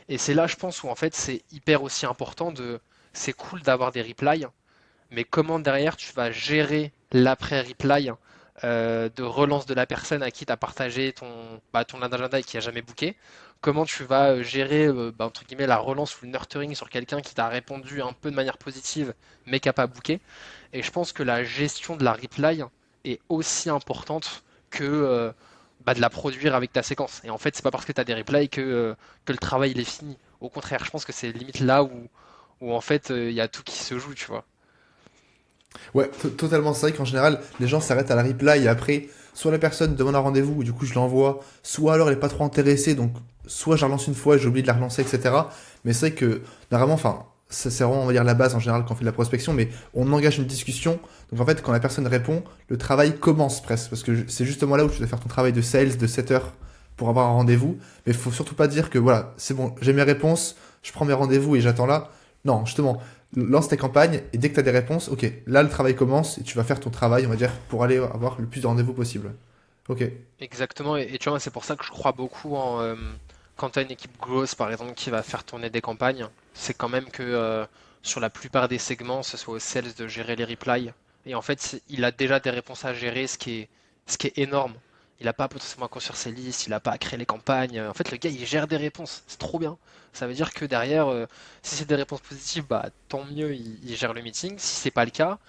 Et c'est là, je pense, où en fait, c'est hyper aussi important de. C'est cool d'avoir des replies, mais comment derrière tu vas gérer l'après-reply de relance de la personne à qui tu as partagé ton agenda et qui a jamais booké. Comment tu vas gérer entre guillemets la relance ou le nurturing sur quelqu'un qui t'a répondu un peu de manière positive mais qui n'a pas booké. Et je pense que la gestion de la reply est aussi importante que de la produire avec ta séquence. Et en fait, c'est pas parce que tu as des replies que le travail il est fini. Au contraire, je pense que c'est limite là où en fait il y a tout qui se joue, tu vois. Ouais, totalement. C'est vrai qu'en général, les gens s'arrêtent à la reply et après, soit la personne demande un rendez-vous et du coup je l'envoie, soit alors elle est pas trop intéressée, donc soit je la relance une fois et j'ai oublié de la relancer, etc. Mais c'est vrai que, normalement, enfin, ça c'est vraiment, on va dire, la base en général quand on fait de la prospection, mais on engage une discussion. Donc en fait, quand la personne répond, le travail commence presque, parce que c'est justement là où tu dois faire ton travail de sales, de setter pour avoir un rendez-vous. Mais il faut surtout pas dire que voilà, c'est bon, j'ai mes réponses, je prends mes rendez-vous et j'attends là. Non, justement, lance tes campagnes et dès que tu as des réponses, ok, là le travail commence et tu vas faire ton travail, on va dire, pour aller avoir le plus de rendez-vous possible. Ok. Exactement, et tu vois, c'est pour ça que je crois beaucoup quand tu as une équipe grosse, par exemple, qui va faire tourner des campagnes, c'est quand même que sur la plupart des segments, ce soit au sales de gérer les replies. Et en fait, il a déjà des réponses à gérer, ce qui est énorme. Il n'a pas potentiellement à construire ses listes, il n'a pas à créer les campagnes. En fait, le gars, il gère des réponses. C'est trop bien. Ça veut dire que derrière, si c'est des réponses positives, bah tant mieux, il gère le meeting. Si c'est pas le cas,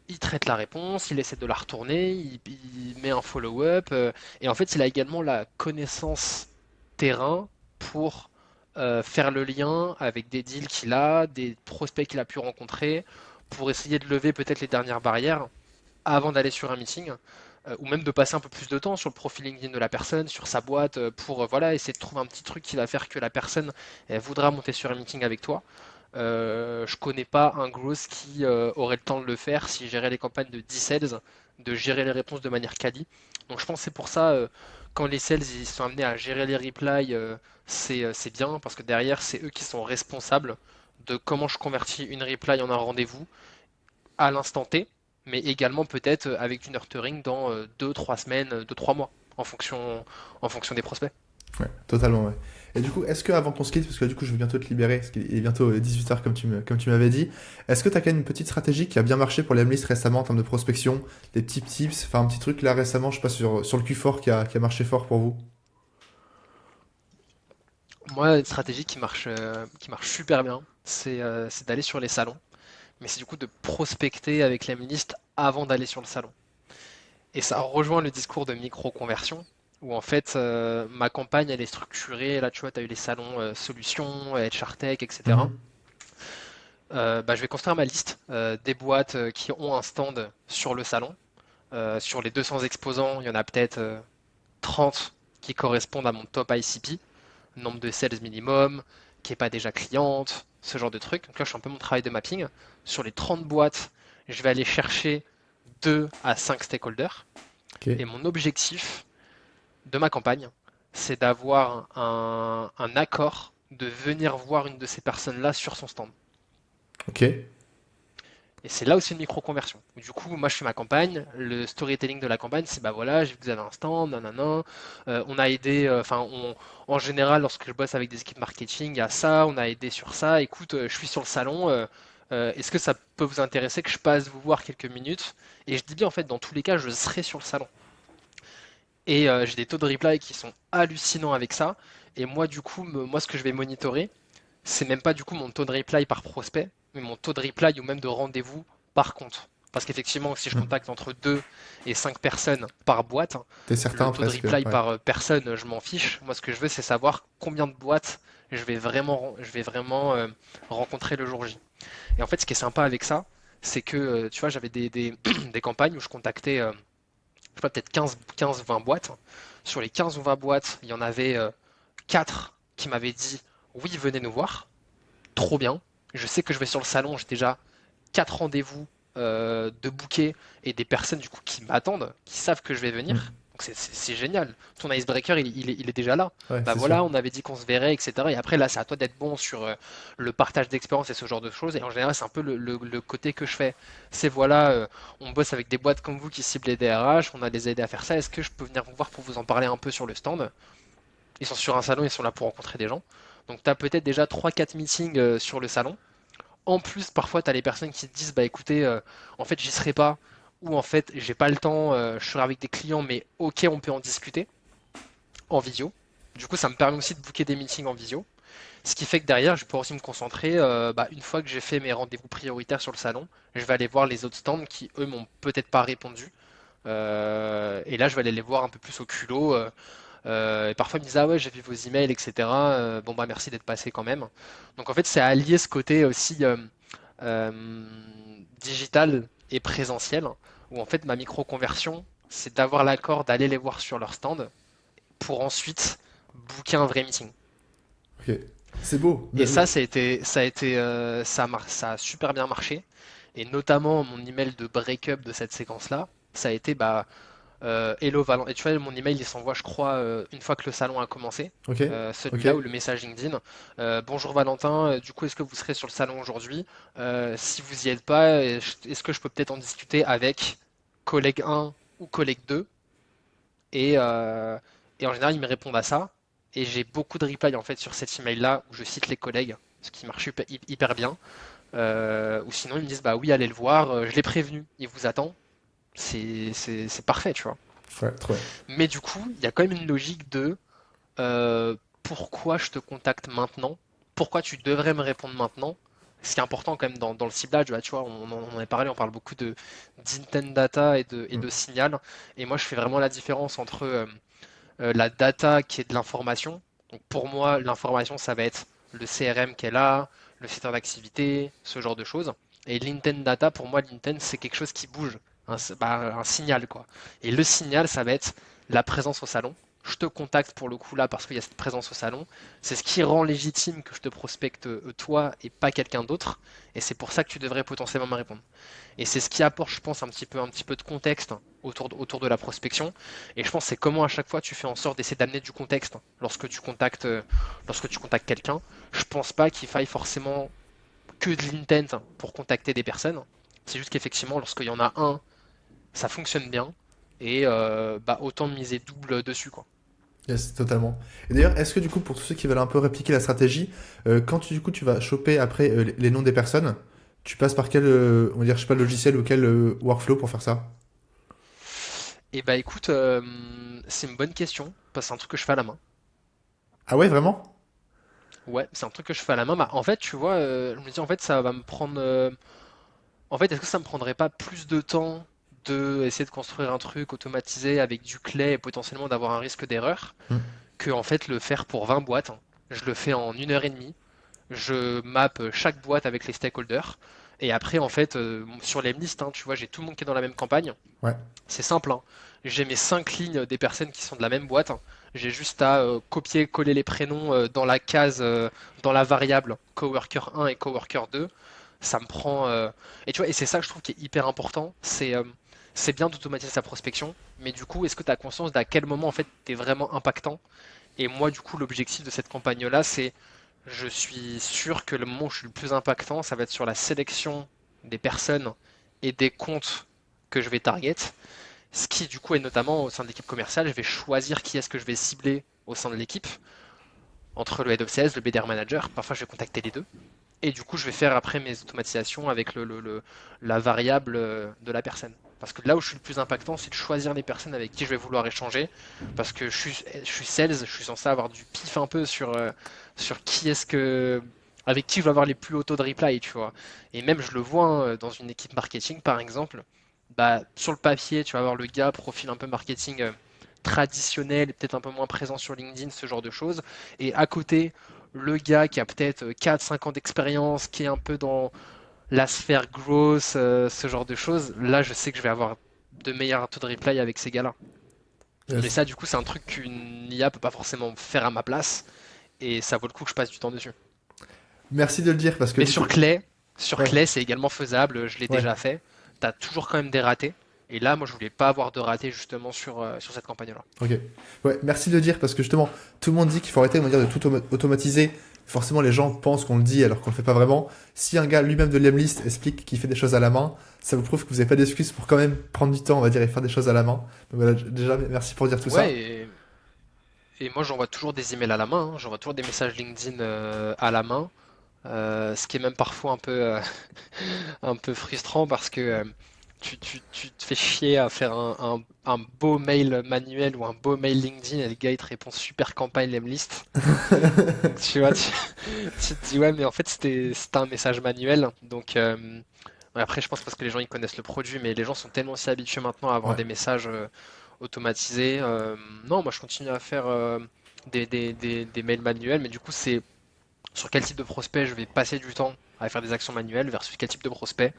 il traite la réponse, il essaie de la retourner, il met un follow-up, et en fait, il a également la connaissance terrain pour faire le lien avec des deals qu'il a, des prospects qu'il a pu rencontrer, pour essayer de lever peut-être les dernières barrières avant d'aller sur un meeting, ou même de passer un peu plus de temps sur le profil LinkedIn de la personne, sur sa boîte, pour voilà, essayer de trouver un petit truc qui va faire que la personne elle voudra monter sur un meeting avec toi. Je connais pas un growth qui aurait le temps de le faire s'il gérait les campagnes de 10 sales, de gérer les réponses de manière quali. Donc je pense que c'est pour ça, quand les sales ils sont amenés à gérer les replies, c'est bien, parce que derrière, c'est eux qui sont responsables de comment je convertis une reply en un rendez-vous à l'instant T, mais également peut-être avec du nurturing dans 2-3 semaines, 2-3 mois, en fonction des prospects. Ouais, totalement, ouais. Et du coup, est-ce que avant qu'on se quitte, parce que du coup je vais bientôt te libérer, parce qu'il est bientôt 18h comme tu m'avais dit, est-ce que tu as quand même une petite stratégie qui a bien marché pour les list récemment en termes de prospection, des petits tips, enfin un petit truc là récemment, je sais pas, sur le Q4 qui a marché fort pour vous? Moi, une stratégie qui marche super bien, c'est d'aller sur les salons, mais c'est du coup de prospecter avec la list avant d'aller sur le salon. Et ça rejoint le discours de micro-conversion, où en fait, ma campagne, elle est structurée. Là, tu vois, tu as eu les salons solutions, HRTech, etc. Mhm. Je vais construire ma liste des boîtes qui ont un stand sur le salon. Sur les 200 exposants, il y en a peut-être 30 qui correspondent à mon top ICP, nombre de sales minimum, qui n'est pas déjà cliente, ce genre de trucs. Donc là, je fais un peu mon travail de mapping. Sur les 30 boîtes, je vais aller chercher 2 à 5 stakeholders. Ok, Et mon objectif de ma campagne, c'est d'avoir un accord de venir voir une de ces personnes-là sur son stand. ok, Et c'est là aussi une micro-conversion. Du coup, moi je fais ma campagne, le storytelling de la campagne, c'est bah voilà, j'ai vu que vous avez un stand, nanana, on a aidé, en général, lorsque je bosse avec des équipes marketing, il y a ça, on a aidé sur ça, écoute, je suis sur le salon, est-ce que ça peut vous intéresser que je passe vous voir quelques minutes? Et je dis bien en fait, dans tous les cas, je serai sur le salon. Et j'ai des taux de reply qui sont hallucinants avec ça. Et moi, du coup, moi, ce que je vais monitorer, c'est même pas du coup mon taux de reply par prospect, mais mon taux de reply ou même de rendez-vous par compte. Parce qu'effectivement, si je hmm. contacte entre 2 et 5 personnes par boîte, T'es le certain taux de presque, reply ouais. par personne, je m'en fiche. Moi, ce que je veux, c'est savoir combien de boîtes je vais vraiment rencontrer le jour J. Et en fait, ce qui est sympa avec ça, c'est que, tu vois, j'avais des campagnes où je contactais, je sais pas, peut-être 15-20 boîtes. Sur les 15 ou 20 boîtes, il y en avait 4 qui m'avaient dit oui, venez nous voir. Trop bien. Je sais que je vais sur le salon, j'ai déjà 4 rendez-vous de bouquets et des personnes du coup qui m'attendent, qui savent que je vais venir. Hmm. Donc c'est génial. Ton icebreaker, il est déjà là. Ouais, Bah c'est sûr. voilà, on avait dit qu'on se verrait, etc. Et après, là, c'est à toi d'être bon sur le partage d'expérience et ce genre de choses. Et en général, c'est un peu le côté que je fais. C'est voilà, on bosse avec des boîtes comme vous qui ciblent les DRH, on a des aidés à faire ça. Est-ce que je peux venir vous voir pour vous en parler un peu sur le stand? Ils sont sur un salon, ils sont là pour rencontrer des gens. Donc tu as peut-être déjà 3-4 meetings sur le salon. En plus, parfois, tu as les personnes qui te disent, bah écoutez, en fait, j'y serai pas, où en fait j'ai pas le temps, je serai avec des clients, mais ok, on peut en discuter en visio. Du coup, ça me permet aussi de booker des meetings en visio. Ce qui fait que derrière, je peux aussi me concentrer. Une fois que j'ai fait mes rendez-vous prioritaires sur le salon, je vais aller voir les autres stands qui, eux, m'ont peut-être pas répondu. Et là, je vais aller les voir un peu plus au culot. Et parfois, ils me disent, ah ouais, j'ai vu vos emails, etc. Bon, bah merci d'être passé quand même. Donc, en fait, c'est allier ce côté aussi euh, digital et présentiel, où en fait, ma micro-conversion, c'est d'avoir l'accord d'aller les voir sur leur stand pour ensuite booker un vrai meeting. Ok. C'est beau. Et ça a super bien marché. Et notamment mon email de break-up de cette séquence-là, ça a été Hello Valentin. Et tu vois, mon email il s'envoie, je crois, une fois que le salon a commencé. Ok. Ok. Celui-là ou le message LinkedIn. Bonjour Valentin, du coup, est-ce que vous serez sur le salon aujourd'hui? Si vous y êtes pas, est-ce que je peux peut-être en discuter avec collègue 1 ou collègue 2? Et, euh, et en général, ils me répondent à ça. Et j'ai beaucoup de replies en fait sur cet email-là où je cite les collègues, ce qui marche hyper bien. Ou sinon, ils me disent bah oui, allez le voir, je l'ai prévenu, il vous attend. C'est parfait, tu vois. Ouais, trop bien. Mais du coup, il y a quand même une logique de pourquoi je te contacte maintenant, pourquoi tu devrais me répondre maintenant. Ce qui est important quand même dans le ciblage, bah, tu vois, on en a parlé, on parle beaucoup de d'intent data et Mm. de signal. Et moi, je fais vraiment la différence entre la data qui est de l'information. Donc pour moi, l'information, ça va être le CRM qu'elle a, le secteur d'activité, ce genre de choses. Et l'intent data, pour moi, l'intent, c'est quelque chose qui bouge, un signal, quoi. Et le signal, ça va être la présence au salon. Je te contacte pour le coup là parce qu'il y a cette présence au salon. C'est ce qui rend légitime que je te prospecte toi et pas quelqu'un d'autre. Et c'est pour ça que tu devrais potentiellement me répondre. Et c'est ce qui apporte, je pense, un petit peu de contexte autour de la prospection. Et je pense que c'est comment à chaque fois tu fais en sorte d'essayer d'amener du contexte lorsque tu contactes quelqu'un. Je pense pas qu'il faille forcément que de l'intent pour contacter des personnes. C'est juste qu'effectivement, lorsqu'il y en a un, ça fonctionne bien. Et autant miser double dessus, quoi. Yes, totalement. Et d'ailleurs, est-ce que du coup, pour tous ceux qui veulent un peu répliquer la stratégie, quand du coup tu vas choper après les noms des personnes, tu passes par quel, on va dire, je sais pas, logiciel ou quel workflow pour faire ça? Et bah écoute, c'est une bonne question, parce que c'est un truc que je fais à la main. Ah ouais, vraiment? Ouais, c'est un truc que je fais à la main. Bah, en fait, tu vois, je me dis, en fait, ça va me prendre. En fait, est-ce que ça me prendrait pas plus de temps de essayer de construire un truc automatisé avec du clay et potentiellement d'avoir un risque d'erreur Hmm. que en fait le faire pour 20 boîtes? Je le fais en 1 heure et demie. Je map chaque boîte avec les stakeholders. Et après, en fait, sur les listes, hein, tu vois, j'ai tout le monde qui est dans la même campagne. Ouais. C'est simple, hein. J'ai mes 5 lignes des personnes qui sont de la même boîte. J'ai juste à copier, coller les prénoms dans la case, dans la variable coworker 1 et coworker 2. Ça me prend. Et tu vois, et c'est ça que je trouve qui est hyper important. C'est bien d'automatiser sa prospection, mais du coup, est-ce que tu as conscience d'à quel moment en fait tu es vraiment impactant? Et moi, du coup, l'objectif de cette campagne-là, c'est je suis sûr que le moment où je suis le plus impactant, ça va être sur la sélection des personnes et des comptes que je vais target. Ce qui, du coup, est notamment au sein de l'équipe commerciale, je vais choisir qui est-ce que je vais cibler au sein de l'équipe, entre le head of sales, le BDR manager. Parfois, je vais contacter les deux. Et du coup, je vais faire après mes automatisations avec la variable de la personne. Parce que là où je suis le plus impactant, c'est de choisir les personnes avec qui je vais vouloir échanger. Parce que je suis sales, je suis censé avoir du pif un peu sur qui est-ce que. Avec qui je vais avoir les plus hauts taux de reply, tu vois. Et même, je le vois hein, dans une équipe marketing, par exemple. Bah, sur le papier, tu vas avoir le gars, profil un peu marketing traditionnel, peut-être un peu moins présent sur LinkedIn, ce genre de choses. Et à côté, le gars qui a peut-être 4-5 ans d'expérience, qui est un peu dans la sphère grosse, ce genre de choses, là je sais que je vais avoir de meilleurs taux de reply avec ces gars-là. Mais Yes. ça du coup c'est un truc qu'une IA peut pas forcément faire à ma place et ça vaut le coup que je passe du temps dessus. Merci de le dire parce que Mais du coup, sur ouais, Clay c'est également faisable, je l'ai ouais. déjà fait. T'as toujours quand même des ratés. Et là moi je voulais pas avoir de ratés justement sur cette campagne-là. Ok. Ouais, merci de le dire parce que justement, tout le monde dit qu'il faut arrêter, on va dire, de tout automatiser. Forcément, les gens pensent qu'on le dit alors qu'on le fait pas vraiment. Si un gars lui-même de l'Emlist explique qu'il fait des choses à la main, ça vous prouve que vous n'avez pas d'excuses pour quand même prendre du temps, on va dire, et faire des choses à la main. Donc voilà, déjà, merci pour dire tout Ouais, ça. et moi j'envoie toujours des emails à la main, hein. J'envoie toujours des messages LinkedIn à la main. Ce qui est même parfois un peu frustrant parce que tu te fais chier à faire un beau mail manuel ou un beau mail LinkedIn et le gars il te répond super campagne Lemlist. Donc tu vois, tu te dis ouais mais en fait c'était un message manuel. Donc ouais, après je pense parce que les gens ils connaissent le produit mais les gens sont tellement aussi habitués maintenant à avoir Ouais. des messages automatisés. Non moi je continue à faire des mails manuels mais du coup c'est sur quel type de prospect je vais passer du temps à faire des actions manuelles versus quel type de prospect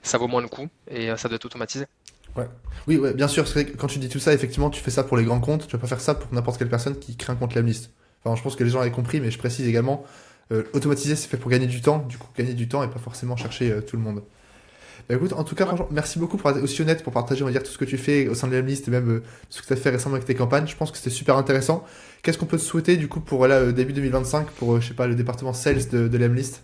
ça vaut moins le coup et ça doit être automatisé. Ouais. Oui, ouais, bien sûr, c'est vrai que quand tu dis tout ça, effectivement, tu fais ça pour les grands comptes, tu vas pas faire ça pour n'importe quelle personne qui crée un compte Lemlist. Enfin, je pense que les gens avaient compris, mais je précise également, automatiser, c'est fait pour gagner du temps, du coup, gagner du temps et pas forcément chercher tout le monde. Bah, écoute, en tout cas, Ouais. franchement, merci beaucoup pour être aussi honnête, pour partager, on va dire, tout ce que tu fais au sein de Lemlist et même ce que tu as fait récemment avec tes campagnes. Je pense que c'était super intéressant. Qu'est-ce qu'on peut te souhaiter, du coup, pour là, début 2025, pour, je sais pas, le département sales de Lemlist?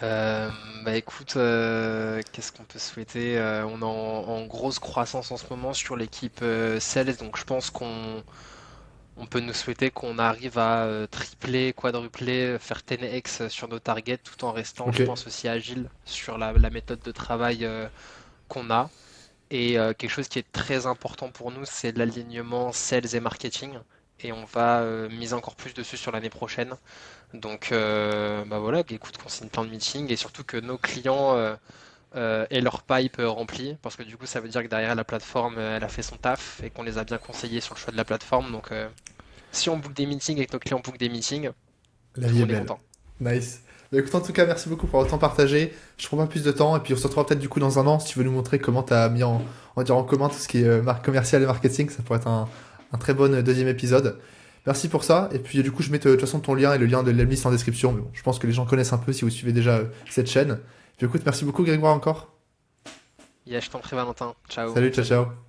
Euh, Bah écoute, qu'est-ce qu'on peut souhaiter? On est en grosse croissance en ce moment sur l'équipe sales, donc je pense qu'on peut nous souhaiter qu'on arrive à tripler, quadrupler, faire 10x sur nos targets tout en restant, Ok, je pense, aussi agile sur la méthode de travail qu'on a. Et quelque chose qui est très important pour nous, c'est l'alignement sales et marketing. Et on va miser encore plus dessus sur l'année prochaine. Donc bah voilà, écoute, qu'on signe plein de meetings et surtout que nos clients aient leur pipe rempli, parce que du coup ça veut dire que derrière la plateforme elle a fait son taf et qu'on les a bien conseillés sur le choix de la plateforme. Donc si on book des meetings et que nos clients bookent des meetings, la tout le vie est monde est belle. content. Nice. Bah, écoute, en tout cas, merci beaucoup pour le temps partagé. Je prends pas plus de temps et puis on se retrouvera peut-être du coup dans un an si tu veux nous montrer comment tu as mis on va dire en commun tout ce qui est marque commerciale et marketing. Ça pourrait être un très bon deuxième épisode. Merci pour ça. Et puis du coup, je mets de toute façon ton lien et le lien de l'Emlist en description. Mais bon, je pense que les gens connaissent un peu si vous suivez déjà cette chaîne. Puis écoute, merci beaucoup Grégoire encore. Yeah, je t'en prie Valentin, ciao. Salut, ciao, ciao.